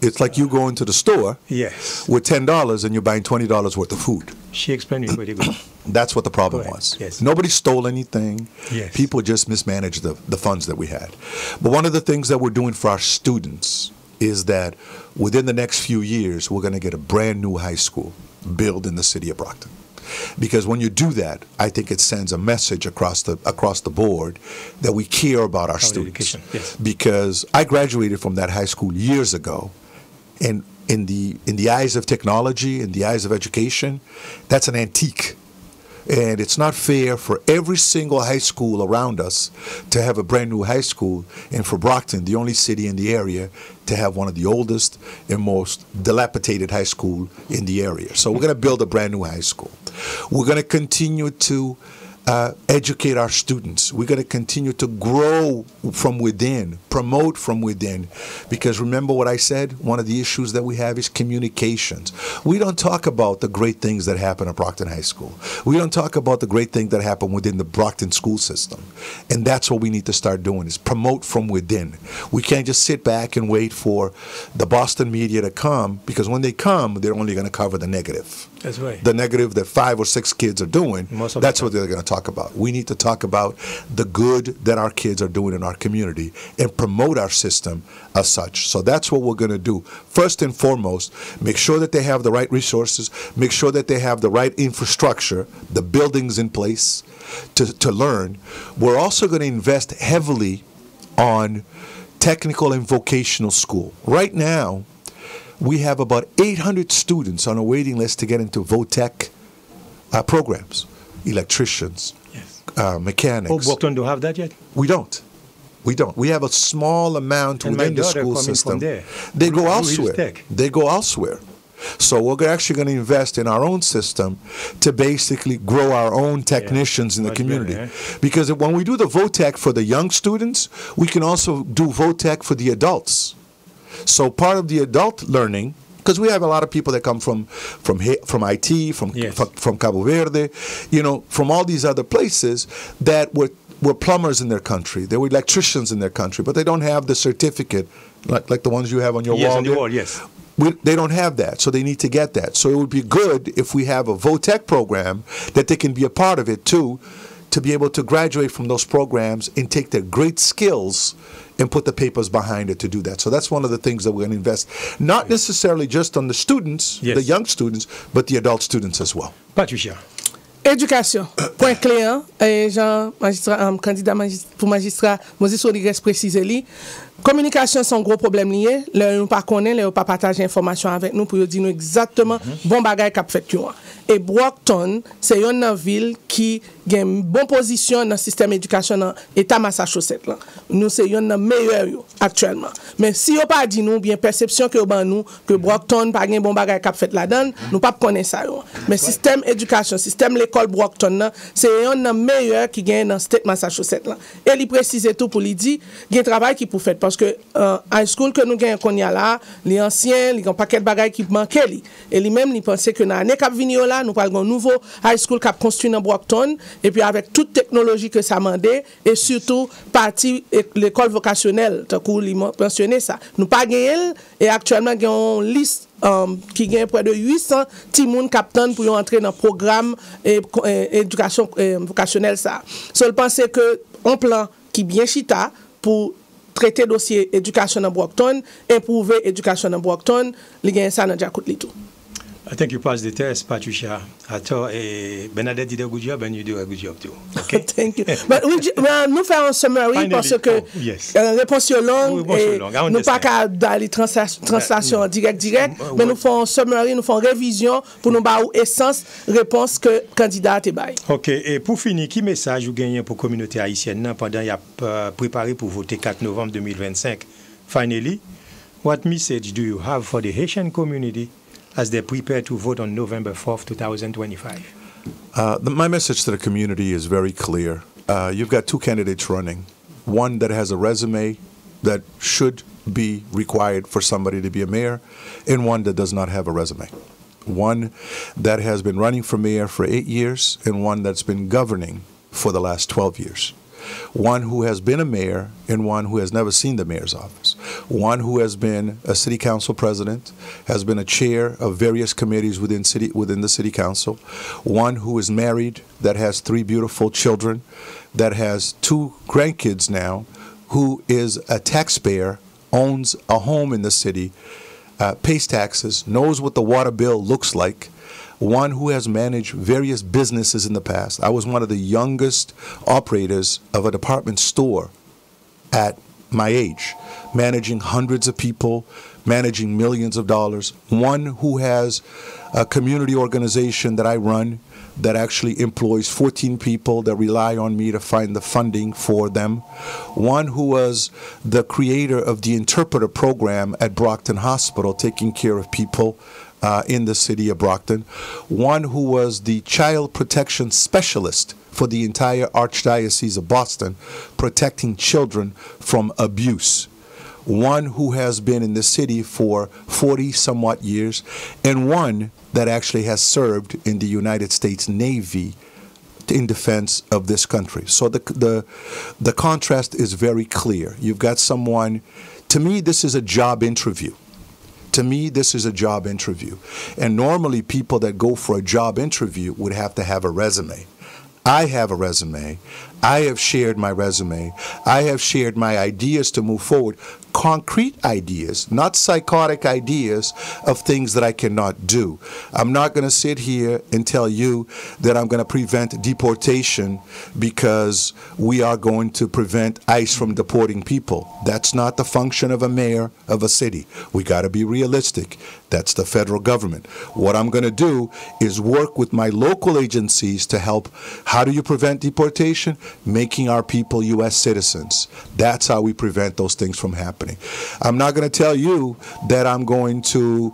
It's like you go into the store with $10 and you're buying $20 worth of food. She explained it pretty good. That's what the problem was. Yes. Nobody stole anything. Yes. People just mismanaged the funds that we had. But one of the things that we're doing for our students is that within the next few years, we're going to get a brand new high school built in the city of Brockton. Because when you do that, I think it sends a message across the board that we care about our students. Yes. Because I graduated from that high school years ago, and in the eyes of technology, in the eyes of education, that's an antique. And it's not fair for every single high school around us to have a brand new high school, and for Brockton, the only city in the area, to have one of the oldest and most dilapidated high school in the area. So we're going to build a brand new high school. We're going to continue to educate our students. We're going to continue to grow from within, promote from within, because remember what I said, one of the issues that we have is communications. We don't talk about the great things that happen at Brockton High School. We don't talk about the great things that happen within the Brockton school system. And that's what we need to start doing, is promote from within. We can't just sit back and wait for the Boston media to come, because when they come, they're only going to cover the negative. That's right. The negative that 5 or 6 kids are doing, that's what they're going to talk about. We need to talk about the good that our kids are doing in our community and promote our system as such. So that's what we're going to do. First and foremost, make sure that they have the right resources, make sure that they have the right infrastructure, the buildings in place to learn. We're also going to invest heavily on technical and vocational school. Right now, we have about 800 students on a waiting list to get into VOTEC programs, electricians, mechanics. Oh, Brockton don't have that yet? We don't. We don't. We have a small amount within the school system. They go elsewhere. They go elsewhere. So we're actually going to invest in our own system to basically grow our own technicians in the community. Because when we do the VOTEC for the young students, we can also do VOTEC for the adults. So part of the adult learning, because we have a lot of people that come from IT, from Cabo Verde, from all these other places that were plumbers in their country, they were electricians in their country, but they don't have the certificate like the ones you have on your wall. On the wall, yes. They don't have that, so they need to get that. So it would be good if we have a VOTEC program that they can be a part of it too, to be able to graduate from those programs and take their great skills and put the papers behind it to do that. So that's one of the things that we're going to invest, not necessarily just on the students, the young students, but the adult students as well. Patricia. Éducation, point clé, Jean, candidat pour magistrat, Moses Rodriguez précise li. Communication sont gros problème lié, nous pas connaît, nous pas partager information avec nous pour dire nous exactement bon bagay qu'a fait yo. Et Brockton, c'est une ville qui a une bonne position dans le système éducation dans l'état Massachusetts là. Nous c'est une meilleure actuellement. Mais si on pas dit nous bien perception que ban nous que Brockton pas gain bon bagay qu'a fait là-dedans, nous pas connaît ça yo. Mais système éducation, système l'école Brockton c'est une meilleure qui gagne dans state Massachusetts là. Et il précise tout pour lui dire il y a un travail qui pour faire parce que high school que nous gagnons qu'on y a là, les anciens, ils ont paquet de bagages qui manquent li. Et lui-même il pensait que dans l'année qui venir là, nous parlons un nouveau high school qui a construit dans Brockton et puis avec toute technologie que ça mandait et surtout partie l'école vocationnelle, tant qu'on lui mentionné ça. Nous pas gagné et actuellement gagnons une liste qui gagne près de 800 timoun captain pour entrer dans le programme éducation vocationnelle ça. Seul penser que un plan qui bien chita pour traiter dossier éducation dans Brockton, improver éducation dans Brockton, li gagne ça dans Jacout li tout. I think you passed the test, Patricia. I thought Bernadette did a good job and you do a good job too. Okay? Thank you. But nous faisons un summary parce que réponse longue et nous pas qu'à dans translation direct, mais nous faisons un summary, nous faisons révision pour nous ba ou essence réponse que candidat te bail. OK, et pour finir, qui message vous gagnez pour communauté haïtienne pendant il y a préparé pour voter 4 novembre 2025? Finally, what message do you have for the Haitian community as they prepare to vote on November 4th, 2025? My message to the community is very clear. You've got 2 candidates running. One that has a resume that should be required for somebody to be a mayor, and one that does not have a resume. One that has been running for mayor for 8 years, and one that's been governing for the last 12 years. One who has been a mayor and one who has never seen the mayor's office. One who has been a city council president, has been a chair of various committees within the city council. One who is married, that has 3 beautiful children, that has 2 grandkids now, who is a taxpayer, owns a home in the city, pays taxes, knows what the water bill looks like. One who has managed various businesses in the past. I was one of the youngest operators of a department store at my age, managing hundreds of people, managing millions of dollars. One who has a community organization that I run that actually employs 14 people that rely on me to find the funding for them. One who was the creator of the interpreter program at Brockton Hospital, taking care of people in the city of Brockton. One who was the child protection specialist for the entire Archdiocese of Boston, protecting children from abuse. One who has been in the city for 40 somewhat years, and one that actually has served in the United States Navy in defense of this country. So the contrast is very clear. You've got someone, to me, this is a job interview. To me, this is a job interview. And normally people that go for a job interview would have to have a resume. I have a resume. I have shared my resume. I have shared my ideas to move forward. Concrete ideas, not psychotic ideas of things that I cannot do. I'm not going to sit here and tell you that I'm going to prevent deportation because we are going to prevent ICE from deporting people. That's not the function of a mayor of a city. We got to be realistic. That's the federal government. What I'm going to do is work with my local agencies to help. How do you prevent deportation? Making our people U.S. citizens. That's how we prevent those things from happening. I'm not going to tell you that I'm going to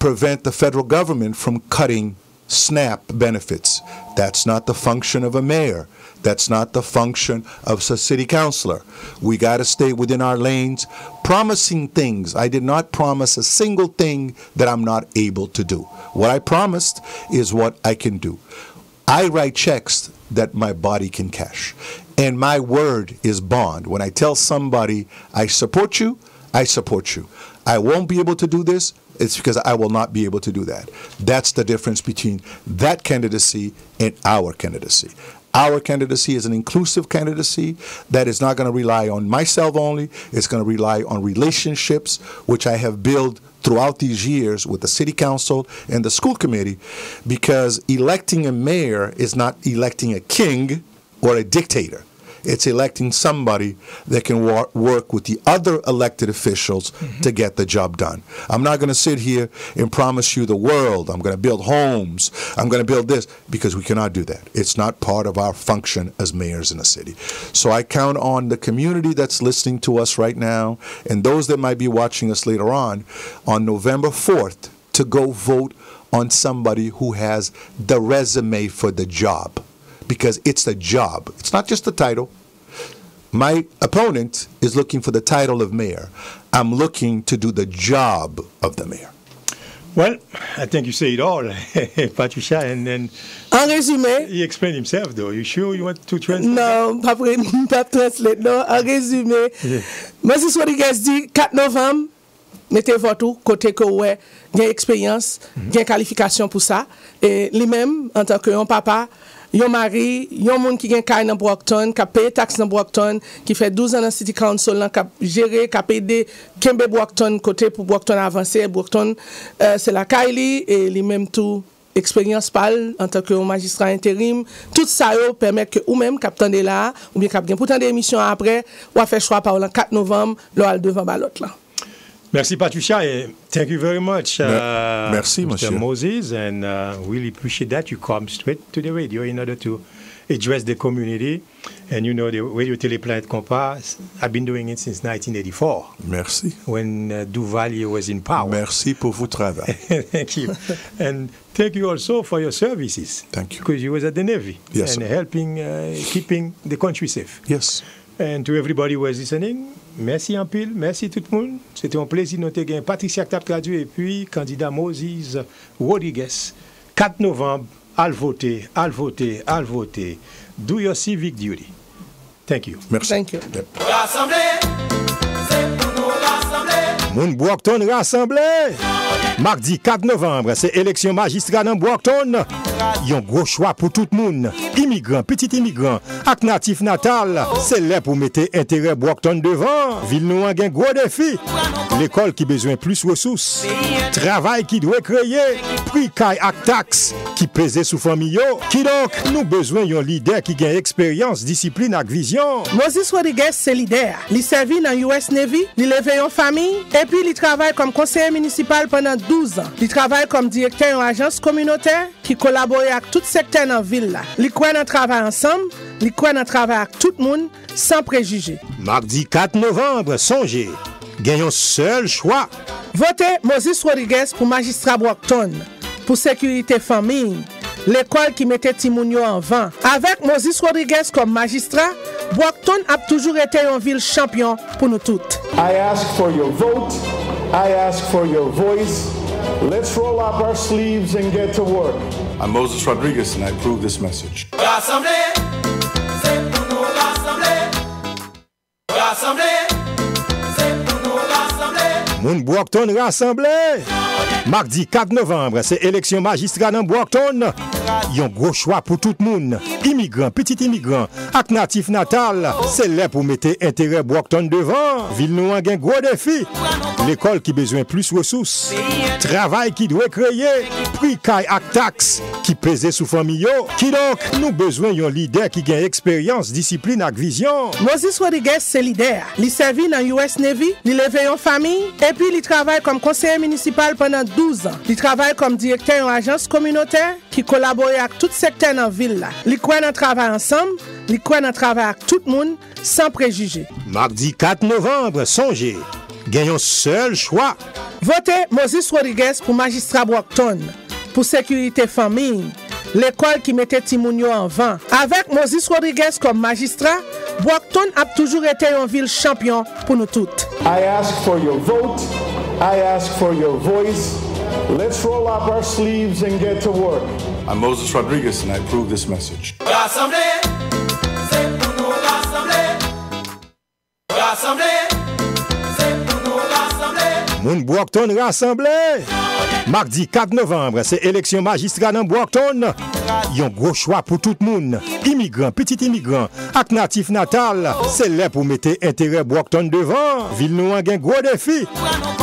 prevent the federal government from cutting SNAP benefits. That's not the function of a mayor. That's not the function of a city councilor. We got to stay within our lanes, promising things. I did not promise a single thing that I'm not able to do. What I promised is what I can do. I write checks that my body can cash. And my word is bond. When I tell somebody, I support you, I support you. I won't be able to do this, it's because I will not be able to do that. That's the difference between that candidacy and our candidacy. Our candidacy is an inclusive candidacy that is not going to rely on myself only. It's going to rely on relationships, which I have built throughout these years with the city council and the school committee, because electing a mayor is not electing a king or a dictator. It's electing somebody that can work with the other elected officials to get the job done. I'm not going to sit here and promise you the world. I'm going to build homes. I'm going to build this, because we cannot do that. It's not part of our function as mayors in a city. So I count on the community that's listening to us right now and those that might be watching us later on November 4th to go vote on somebody who has the resume for the job. Because it's the job. It's not just the title. My opponent is looking for the title of mayor. I'm looking to do the job of the mayor. Well, I think you say it all, Patricia, and then en résumé, he explained himself, though. You sure you want to translate? Non, pas translate, non. En résumé, Moses Rodriguez dit 4 novembre, mettez votre côté que ouais, gain expérience, gain qualification pour ça. Et lui-même, en tant que un papa, yon mari, yon moun qui gen kay dans Brockton, qui paye taxe dans Brockton, qui fait 12 ans dans City Council, qui géré, qui aidé Kembe Brockton côté pour Brockton avancer. Brockton, c'est la Kylie et lui-même tout expérience pâle en tant que magistrat intérim. Tout ça permet que ou même capitaine de là, ou bien capitaine pour tant d'émissions après, ou a fait choix par le 4 novembre, là devant ballot là. Merci, Patricia, and thank you very much, Merci, Mr. Moses, and really appreciate that you come straight to the radio in order to address the community. And you know, the Radio Téléplanet Compass, I've been doing it since 1984. Merci. When Duvalier was in power. Merci pour votre travail. Thank you. And thank you also for your services. Thank you. Because you was at the Navy. Yes, and sir. helping, keeping the country safe. Yes. And to everybody who is listening, merci en pile, merci tout le monde. C'était un plaisir de noter gain Patricia qui a traduit et puis candidat Moses Rodriguez. 4 novembre, al voter, al voter, al voter. Do your civic duty. Thank you. Merci. Thank you. Moun Brockton rassemblé. Mardi 4 novembre, c'est élection magistrat dans Brockton. Yon gros choix pour tout le monde. Immigrants, petits immigrants, ak natif natal. C'est là pour mettre intérêt Brockton devant. Ville nou an gen gros défi. L'école qui besoin plus ressources. Travail qui doit créer. Prix kay ak taxe qui pèse sous famille. Qui donc nous besoin yon leader qui gagne expérience, discipline ak vision. Moses Rodriguez c'est leader. Li servi dans US Navy, li leve yon famille et et puis il travaille comme conseiller municipal pendant 12 ans. Il travaille comme directeur en agence communautaire qui collabore avec tout secteur dans la ville. Il croit dans le travail ensemble, il croit dans le travail avec tout le monde sans préjugés. Mardi 4 novembre, songez, gagnons seul choix. Votez Moses Rodriguez pour magistrat Brockton, pour sécurité famille, l'école qui mettait Timounio en vent. Avec Moses Rodriguez comme magistrat, Brockton a toujours été une ville champion pour nous toutes. I ask for your vote. I ask for your voice. Let's roll up our sleeves and get to work. I'm Moses Rodriguez and I approve this message. Rassemblez, c'est pour nous rassembler. Rassemblez, c'est pour nous rassembler. Moun Brockton rassemblé. Mardi 4 novembre, c'est élection magistrat dans Brockton. Yon gros choix pour tout le monde. Immigrants, petits immigrants, ak natif natal. C'est là pour mettre intérêt Brockton devant. Ville nou an gen gros défi. L'école qui besoin plus ressources. Travail qui doit créer. Prix kay ak taxe qui pèse sous famille. Qui donc nous besoin yon leader qui gagne expérience, discipline ak vision. Moses Rodriguez c'est leader. Il servi dans US Navy, il élevé en famille et puis il travaille comme conseiller municipal pendant 12 ans. Il travaille comme directeur en agence communautaire qui collabore avec tout secteur dans la ville. Il croit dans le travail ensemble, il croit dans le travail avec tout le monde sans préjugés. Mardi 4 novembre, songez, gagnons seul choix. Votez Moses Rodriguez pour magistrat Brockton, pour sécurité famille, l'école qui mettait Timounio en vent. Avec Moses Rodriguez comme magistrat, Brockton a toujours été une ville champion pour nous toutes. I ask for your vote. I ask for your voice. Let's roll up our sleeves and get to work. I'm Moses Rodriguez and I approve this message. Rassemblez, c'est pour nous rassembler. Rassemblez, c'est pour nous rassembler. Moun Brockton rassemblé. Mardi 4 novembre, c'est élection magistrat dans Brockton. Yon gros choix pour tout le monde. Immigrants, petits immigrants, ak natif natal. C'est là pour mettre intérêt Brockton devant. Ville nou an gen gros défi.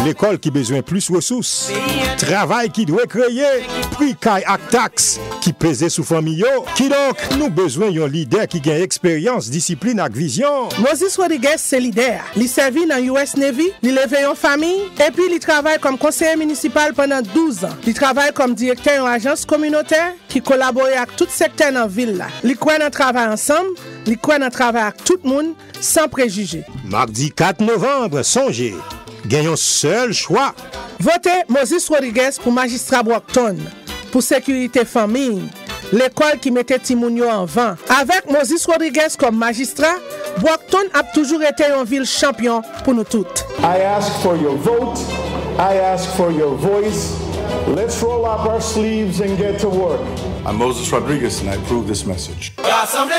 L'école qui besoin plus ressources. Travail qui doit créer. Prix kay ak taxe qui pèse sous famille. Qui donc nous besoin yon leader qui gagne expérience, discipline ak vision. Moses Rodriguez c'est leader. Il servi dans US Navy, il élevé en famille et puis il travaille comme conseiller municipal pendant 12 ans. Il travaille comme directeur en agence communautaire qui collabore avec tout secteur dans la ville. Il croit dans le travail ensemble, il croit dans le travail avec tout le monde sans préjugés. Mardi 4 novembre, songez, gagnons seul choix. Votez Moses Rodriguez pour magistrat Brockton, pour sécurité famille, l'école qui mettait Timounio en vent. Avec Moses Rodriguez comme magistrat, Brockton a toujours été une ville champion pour nous toutes. I ask for your vote. I ask for your voice. Let's roll up our sleeves and get to work. I'm Moses Rodriguez and I approve this message. Rassemblez,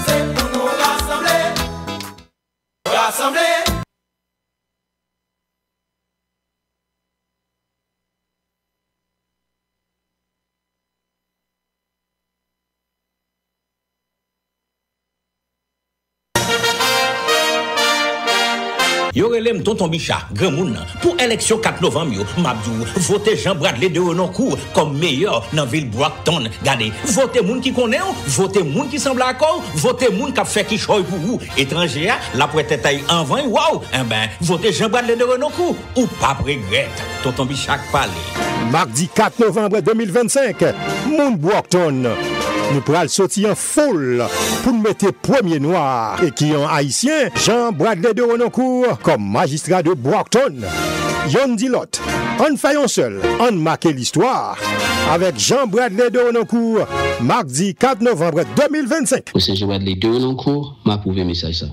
c'est pour nous rassembler. Rassemblez. Yo relèm tonton Bicha, grand moun pour élection 4 novembre yo, m'abdou, votez Jean Bradley de Renoncourt comme meilleur dans ville Brockton. Gardez, votez moun qui connaît, votez moun qui semble accord, votez moun qui a fait qui choy pour vous. Étranger la prête taille en vain, waouh, eh ben, votez Jean Bradley de Renoncourt ou pas regret. Tonton Bicha parler. Mardi 4 novembre 2025, moun Brockton. Nous pourrons sortir en foule pour nous mettre premier noir et qui est haïtien Jean Bradley de Renoncourt comme magistrat de Brockton. Yon Dilot, on faisons seul, on marque l'histoire avec Jean Bradley de Renoncourt, mardi 4 novembre 2025. Monsieur Jean Bradley de Renoncourt, m'a approuvé message ça.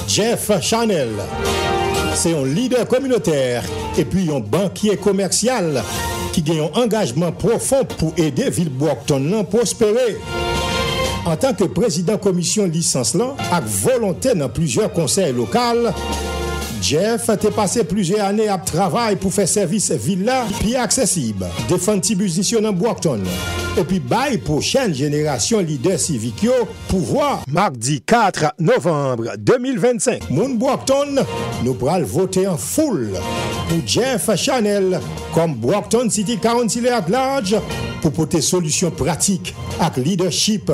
Jeff Chanel, c'est un leader communautaire et puis un banquier commercial qui a un engagement profond pour aider Ville Brockton à prospérer. En tant que président commission licence là, avec volonté dans plusieurs conseils locaux, Jeff a passé plusieurs années à travailler pour faire service villa plus accessible, défendre les musiciens dans Brockton et puis bailler prochaine génération leader civique pouvoir. Mardi 4 novembre 2025, Moun Brockton, nous pourrons voter en foule pour Jeff Chanel comme Brockton City Council at large pour porter solutions pratiques avec leadership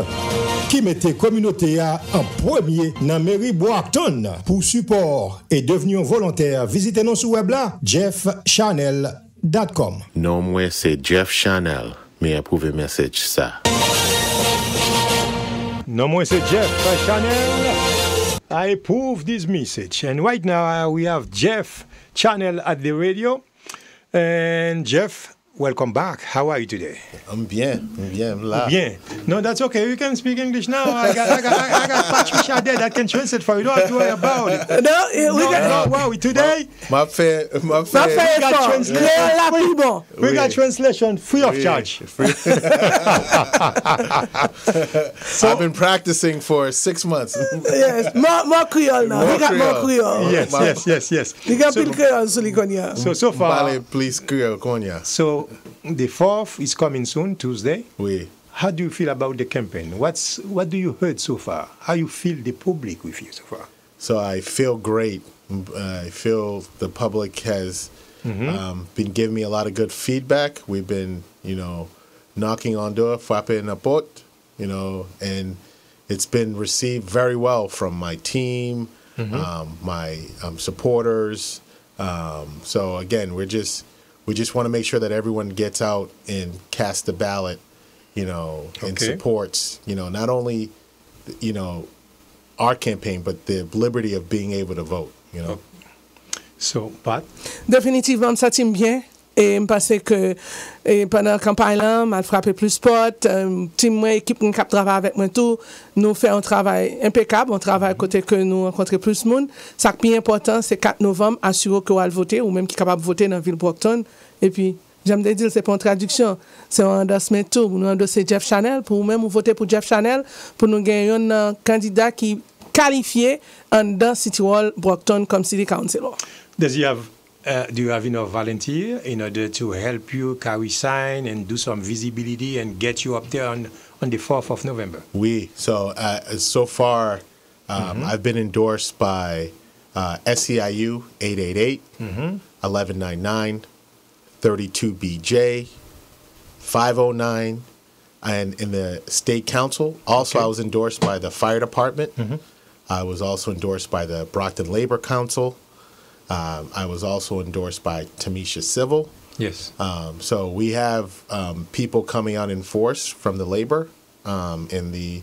qui mettait communauté en premier dans mairie Brockton. Pour support et devenir volontaire, visitez-nous sur web là, jeffchanel.com. Non, moi c'est Jeff Chanel, mais approuvé message ça. No more say Jeff Channel. I approve this message. And right now we have Jeff Channel at the radio. And Jeff, welcome back. How are you today? I'm bien, là. Bien. No, that's okay. You can speak English now. I got Patricia there that can translate for you. Don't have to worry about it. Wow, today Ma fait we got translation. We got translation free of charge. So, I've been practicing for 6 months. Yes, more Creole now. We got more Creole. Yes. We got pile Creole sur l'Ikonia. So far. Parlez plus Creole Konya. So the 4th is coming soon, Tuesday. Oui. How do you feel about the campaign? What do you heard so far? How you feel the public with you so far? So I feel great. I feel the public has been giving me a lot of good feedback. We've been, knocking on door, frapping la porte, and it's been received very well from my team, my supporters. So again, we just want to make sure that everyone gets out and casts the ballot, and supports, not only, our campaign, but the liberty of being able to vote, So, Pat? Définitivement, ça tient bien. Et je pense que pendant la campagne, je frappé plus sport. Team, équipe qui travaille avec moi, tout, nous faisons un travail impeccable. On travaille à côté que nous rencontrons plus de monde. Ce qui est important, c'est 4 novembre, assurer que vous allez voter ou même qui est capable de voter dans la ville de Brockton. Et puis, j'aime dire, c'est pas une traduction, c'est un endorsement tout. Nous endossons Jeff Chanel, pour même voter pour Jeff Chanel, pour nous gagner un candidat qui qualifié dans City Hall Brockton comme City Councilor. Do you have enough volunteer in order to help you carry sign and do some visibility and get you up there on the 4th of November? Oui. So far, I've been endorsed by SEIU 888, 1199, 32BJ, 509, and in the state council. Also, I was endorsed by the fire department. I was also endorsed by the Brockton Labor Council. I was also endorsed by Tamisha Civil. Yes. So we have people coming out in force from the labor and the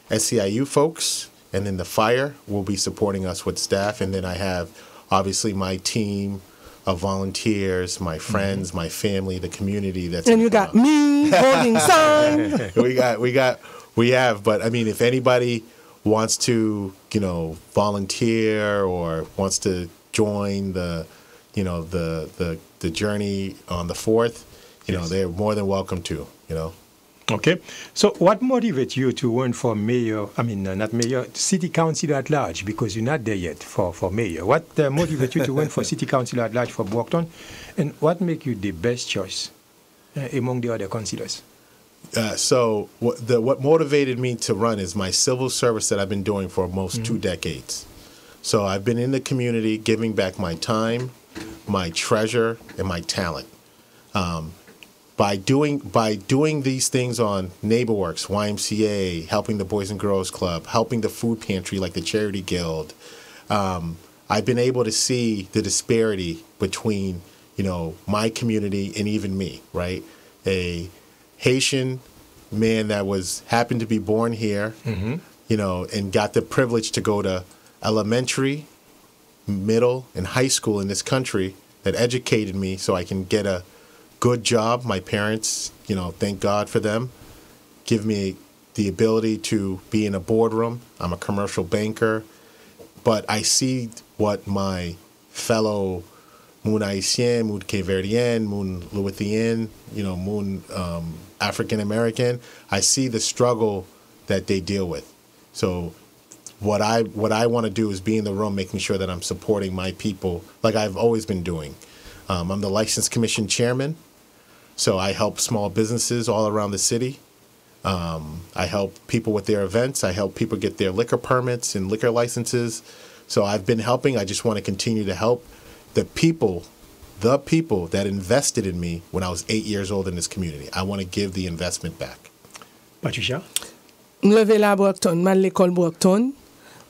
SEIU folks, and then the fire will be supporting us with staff. And then I have obviously my team of volunteers, my friends, my family, the community. And you got me holding sign. we have. But I mean, if anybody wants to, volunteer or wants to join the journey on the 4th, they're more than welcome to, Okay. So what motivates you to run for mayor? I mean, not mayor, city council at large, because you're not there yet for mayor. What motivates you to run for city council at large for Brockton? And what makes you the best choice among the other councillors? So what motivated me to run is my civil service that I've been doing for almost 2 decades. So I've been in the community giving back my time, my treasure, and my talent. By doing these things on NeighborWorks, YMCA, helping the Boys and Girls Club, helping the food pantry like the Charity Guild, I've been able to see the disparity between, my community and even me, right? A Haitian man that happened to be born here, and got the privilege to go to elementary, middle, and high school in this country that educated me so I can get a good job. My parents, thank God for them, give me the ability to be in a boardroom. I'm a commercial banker, but I see what my fellow Moun Haitien, Moun Cape-Verdean, Moun Louisian, Moun African-American, I see the struggle that they deal with. So what I want to do is be in the room making sure that I'm supporting my people like I've always been doing. I'm the License Commission Chairman, so I help small businesses all around the city. I help people with their events. I help people get their liquor permits and liquor licenses. So I've been helping. I just want to continue to help the people that invested in me when I was 8 years old in this community. I want to give the investment back. Patricia? levé la Brockton, mal l'école Brockton.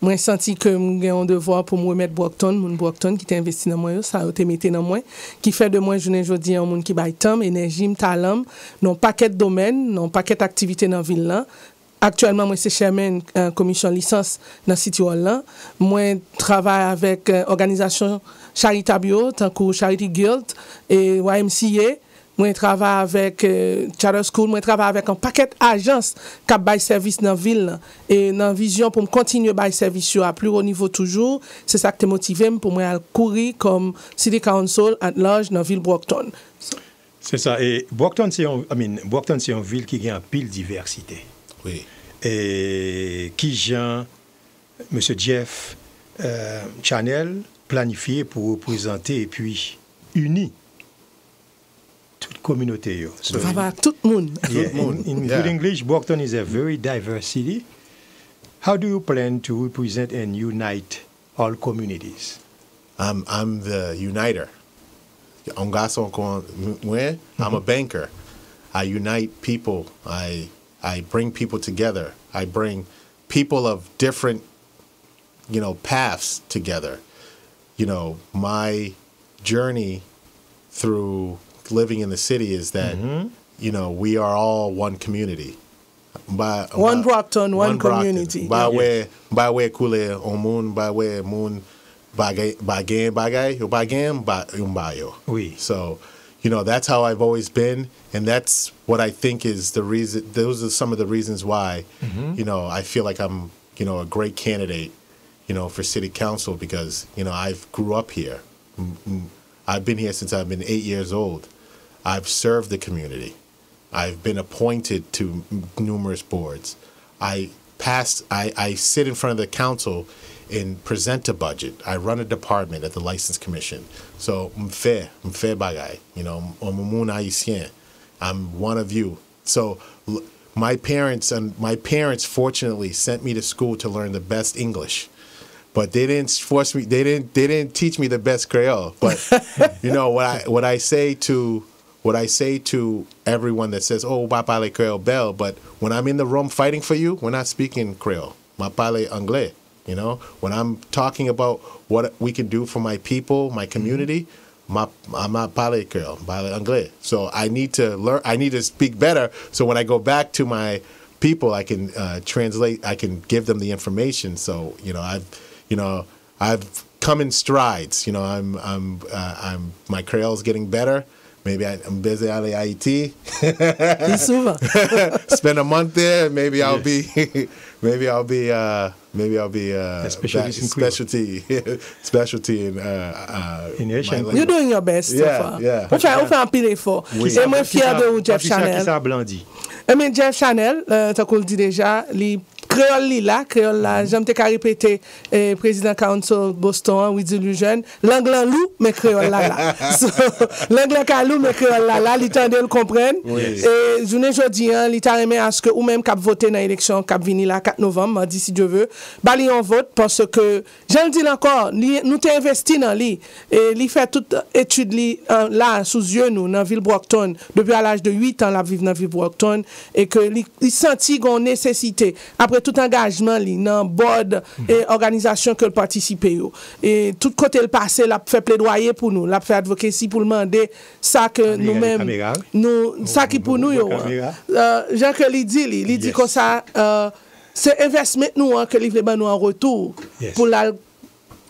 Moi senti que j'ai un devoir pour me remettre Brockton, mon Brockton qui t'a investi dans moi, ça a été mis dans moi, qui fait de moi journée aujourd'hui un monde qui baille temps, énergie, talent, dans paquet de domaines, dans paquet d'activités dans ville là. Actuellement, moi, c'est chairman commission licence dans City Hall là. Moi, travaille avec organisation charitable, tant que Charity Guild et YMCA. Moi, travaille avec Charter School. Moi, travaille avec un paquet d'agences qui baillent service dans la ville. Et dans la vision pour me continuer à bailler service à plus haut niveau toujours, c'est ça qui m'a motivé pour moi à courir comme City Council at large dans la ville Brockton. C'est ça. Et Brockton, c'est une ville qui a une pile diversité. Oui. Et qui Jean, M. Jeff Chanel planifié pour représenter et puis uni toute communauté. So, tout le monde. Yeah, in good English, Brockton is a very diverse city. How do you plan to represent and unite all communities? I'm the uniter. I'm a banker. I unite people. I bring people together. I bring people of different, paths together. My journey through living in the city is that, we are all one community. One Brockton, one community. By way kule omun, by way moon, umbayo. Oui. So, that's how I've always been, and that's what I think is the reason. Those are some of the reasons why, I feel like I'm, a great candidate, for city council because, I've grew up here. I've been here since I've been 8 years old. I've served the community. I've been appointed to numerous boards. I sit in front of the council and present a budget. I run a department at the License Commission. So, m'fait bagay. I'm one of you. So, my parents fortunately sent me to school to learn the best English. But they didn't force me. They didn't teach me the best Creole. But what I say to everyone that says, "Oh, ma parle Creole belle," but when I'm in the room fighting for you, we're not speaking Creole. Ma parle anglais. When I'm talking about what we can do for my people, my community, I'm not parle Creole, parle anglais. So I need to learn. I need to speak better. So when I go back to my people, I can translate. I can give them the information. So I've come in strides. My Creole's getting better. Maybe I'm busy at the IT. Spend a month there. Maybe I'll be specialty in Asian. You're doing your best so far. Yeah. On fait un pile effort. Et moi fier de vous, Jeff Chanel. Mais Jeff Chanel, t'as qu'on le dit déjà, Créole là, j'aime te répéter, président council Boston, oui, dit le jeune, l'anglais loup, mais créole là. L'anglais calou, mais créole là, l'itendé le comprenne. Et journée jeudi, il t'a aimé à ce que, ou même cap voter dans l'élection, cap vini là, 4 novembre, si Dieu veut, bali on vote parce que, j'en dis encore, nous t'ai investi dans lui, et il fait toute étude là, sous yeux, nous, dans ville Brockton, depuis à l'âge de 8 ans, la vivre dans ville Brockton, et que, il sentit qu'on nécessité, après tout engagement li dans board et organisation que le participer et tout côté le passé l'a fait plaidoyer pour nous, l'a fait advocacy pour demander ça que nous-mêmes nous ça qui pour nous Jean que il dit comme ça c'est investment nous que il veut nous en retour pour la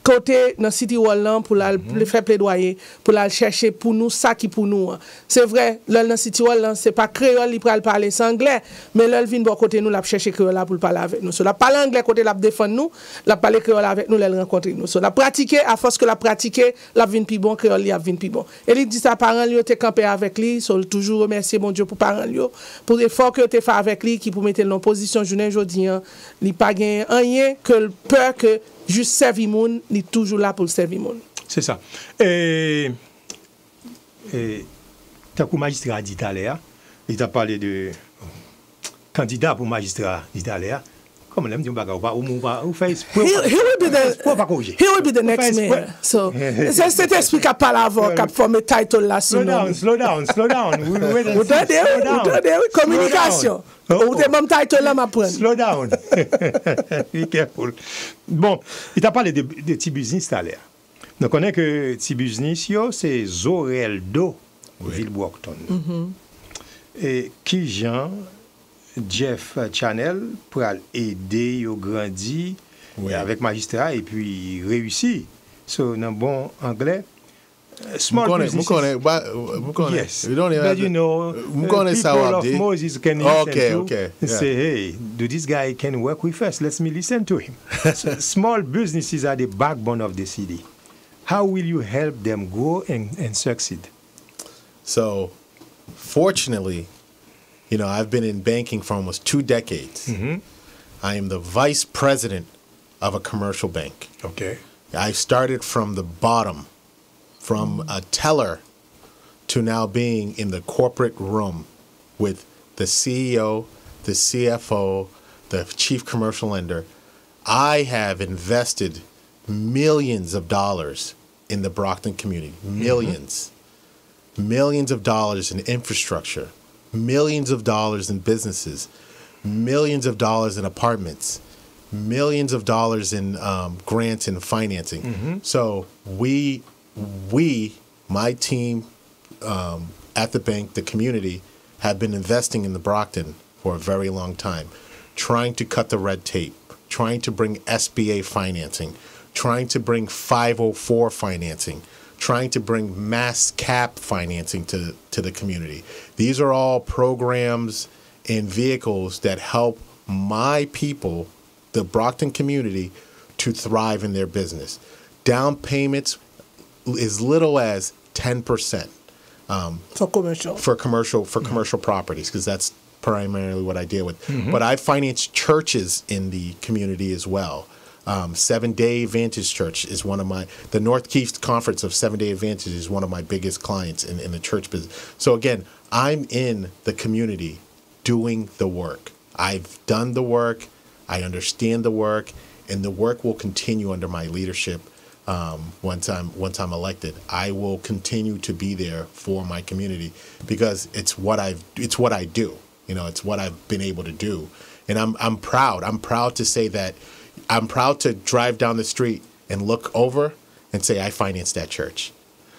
côté dans City Hall pour le faire plaidoyer pour la chercher pour nous ça qui pour nous c'est vrai là dans City Hall c'est pas créole il pral parler anglais mais là il vient bon côté nous la chercher créole là pour parler avec nous so la parler anglais côté la défendre nous la parler créole avec nous la rencontrer nous so la pratiquer à force que la pratiquer la vinn plus bon créole il vinn plus bon et il dit ça parents lui te camper avec lui so toujours remercier bon Dieu pour parents lui pour l'effort que tu fait avec lui qui pour mettre en position journée aujourd'hui il pas gain rien que peur que juste servir moun, il est toujours là pour servir moun. C'est ça. Et tant que magistrat dit à l'air, il t'a parlé de candidat pour magistrat dit à l'air, Comment on dit ou fait he will be the next mayor. So c'est esprit qui parle avant qui forme title là slow down. Communication. Ou te même title là m'apprendre. Slow down. Be careful. Bon, il t'a parlé de petits business tout à l'heure. Nous connaissons que petit business c'est Zoreldo Villebois-Octon. Et qui Jean Jeff Channel pour aider yo grandi avec magistrat et puis réussi. So dans bon anglais small business. Yes. We don't even but you know people of Moses can listen to and say, hey, do this guy can work with us? Let me listen to him. So, small businesses are the backbone of the city. How will you help them grow and succeed? So, fortunately, you know, I've been in banking for almost 2 decades. I am the vice president of a commercial bank. Okay. I started from the bottom, from a teller to now being in the corporate room with the CEO, the CFO, the chief commercial lender. I have invested millions of dollars in the Brockton community, millions of dollars in infrastructure, millions of dollars in businesses, millions of dollars in apartments, millions of dollars in grants and financing. So we, my team at the bank, the community, have been investing in the Brockton for a very long time, trying to cut the red tape, trying to bring SBA financing, trying to bring 504 financing, trying to bring mass cap financing to the community. These are all programs and vehicles that help my people, the Brockton community, to thrive in their business. Down payments as little as 10%. For commercial properties, because that's primarily what I deal with. But I finance churches in the community as well. 7-Day Advantage Church is one of the North Keith Conference of 7-Day Advantage is one of my biggest clients in the church business. So again, I'm in the community doing the work. I've done the work, I understand the work, and the work will continue under my leadership. Once I'm elected, I will continue to be there for my community because it's what I do. You know, it's what I've been able to do, and I'm proud. I'm proud to say that. I'm proud to drive down the street and look over and say I financed that church.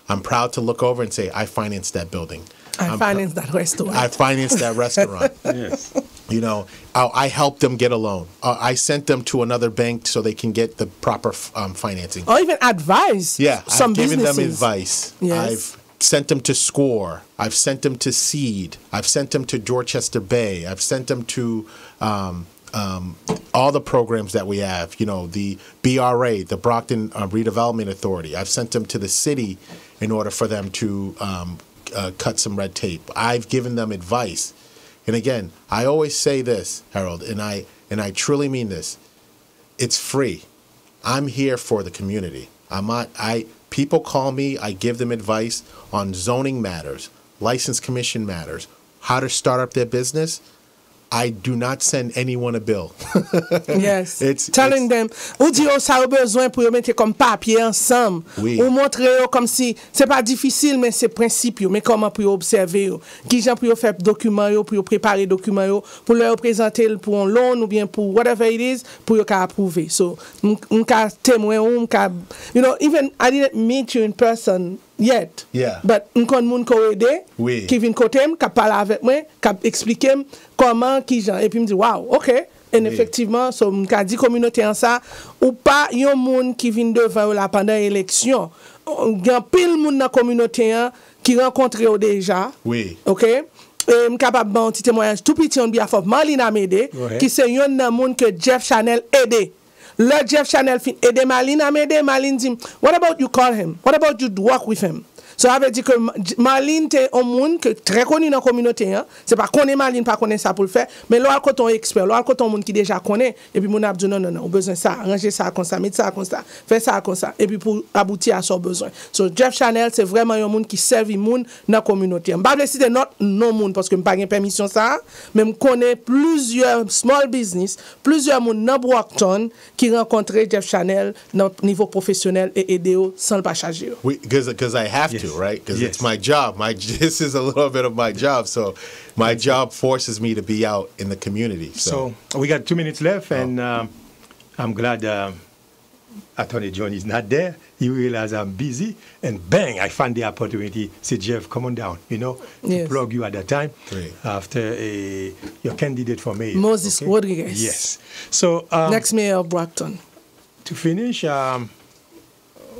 I'm proud to look over and say I financed that building. I financed that restaurant. I financed that restaurant. Yes. You know, I helped them get a loan. I sent them to another bank so they can get the proper financing. Or even advice. Yeah, some I've given businesses. them advice. Yes. I've sent them to SCORE. I've sent them to SEED. I've sent them to Dorchester Bay. I've sent them to all the programs that we have. You know, the BRA, the Brockton Redevelopment Authority. I've sent them to the city in order for them to cut some red tape. I've given them advice. And again, I always say this, Harold, and I truly mean this. It's free. I'm here for the community. People call me, I give them advice on zoning matters, license commission matters, how to start up their business. I do not send anyone a bill. Yes. Telling them, ou di yo sa yo besoin pour yo mettre comme papier ensemble. Oui. Ou montre yo comme si c'est pas difficile mais c'est principe yo, mais comment pour yo observer yo. Qui gens pour yo faire document yo, pour yo préparer document yo, pour leur présenter pour un loan ou bien pour whatever it is, pour yo ka approuver. So, m'ka témoin ou m'ka, you know, even I didn't meet you in person yet. Yeah. But m'kon moun ko ede, Oui. qui vient côté m, ka parler avec moi, ka expliquer m comment qui gens et puis me dit wow, OK. Et effectivement, so m'ka di communauté en ça ou pas yon moun qui vient devant la pendant élection. Gen pile moun dans communauté qui rencontré ou déjà. Oui. OK? Et capable bon petit témoignage tout petit on behalf of Marlene Amede qui c'est yon nan moun que Jeff Chanel aidé. Le Jeff Chanel fin aidé Marlene Amede, Marlene dit, what about you call him? What about you work with him? Ça veut dire que Marlene est un monde que très connu dans la communauté. Hein. C'est pas connaître Marlene, pas connaître ça pour le faire. Mais là, quand on est expert, là, quand on monde qui déjà connaît, et puis mon a dit non, on a besoin de ça, arranger ça comme ça, mettre ça comme ça, faire ça comme ça, et puis pour aboutir à son besoin. So, Jeff Chanel, c'est vraiment un monde qui sert le monde dans la communauté. Je ne vais pas citer notre non-monde parce que je n'ai pas de permission ça, mais je connais plusieurs small business, plusieurs monde dans Brockton qui rencontrent Jeff Chanel dans le niveau professionnel et aider sans le pas charger. Oui, because I have to, right? Because it's my job. This is a little bit of my job, so my job forces me to be out in the community. So we got 2 minutes left, and I'm glad Attorney John is not there. He realized I'm busy, and bang, I found the opportunity. Say, Jeff, come on down, to plug you at that time after your candidate for mayor. Moses Rodriguez. Yes. So next mayor of Brockton. To finish,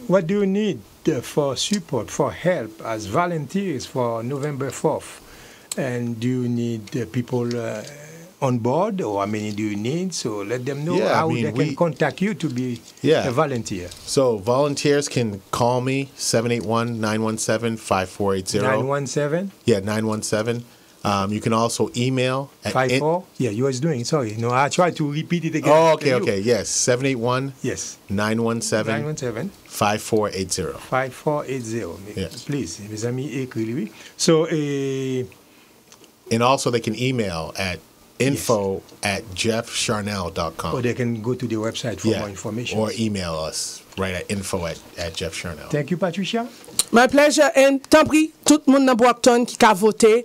what do you need for support, for help as volunteers for November 4th? And do you need people on board, or how many do you need? So let them know how they can contact you to be a volunteer. So volunteers can call me, 781-917-5480. 917? Yeah, 917. You can also email at 54? Yeah, you was doing. Sorry. No, I tried to repeat it again. Oh, okay. Yes. 781 yes. 917 5480. 5480. Yes. Please, mes amis, écrivez-lui. So, and also they can email at info@jeffcharnell.com. Or they can go to the website for more information. Or email us right at info@jeffcharnell. Thank you, Patricia. My pleasure. And tant pis, tout le monde dans Brockton qui a voté,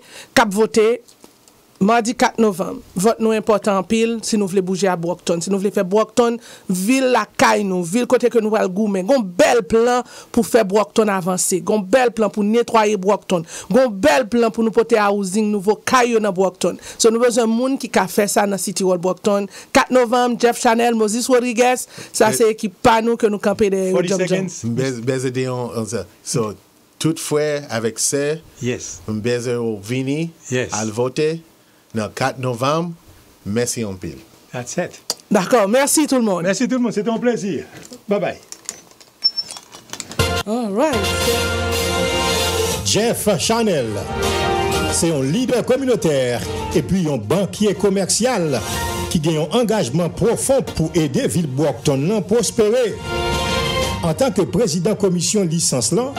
mardi 4 novembre. Vote nous important en pile si nous voulons bouger à Brockton. Si nous voulons faire Brockton, ville la caille nous, ville côté que nous allons goumer. Gon bel plan pour faire Brockton avancer. Gon bel plan pour nettoyer Brockton. Gon bel plan pour nous porter housing nouveau caillou dans Brockton. So nous besoin monde qui a fait ça dans City Hall Brockton. 4 novembre, Jeff Chanel, Moses Rodriguez. Ça c'est équipe pas nous que nous camper des 40 seconds. So tout frère avec ça. Yes. Mbeze au Vini. Yes. Al voter. Le 4 novembre, merci en pile. That's it. D'accord, merci tout le monde. Merci tout le monde, c'était un plaisir. Bye bye. All right. Jeff Chanel, c'est un leader communautaire et puis un banquier commercial qui a un engagement profond pour aider Ville Brockton à prospérer. En tant que président commission licence là,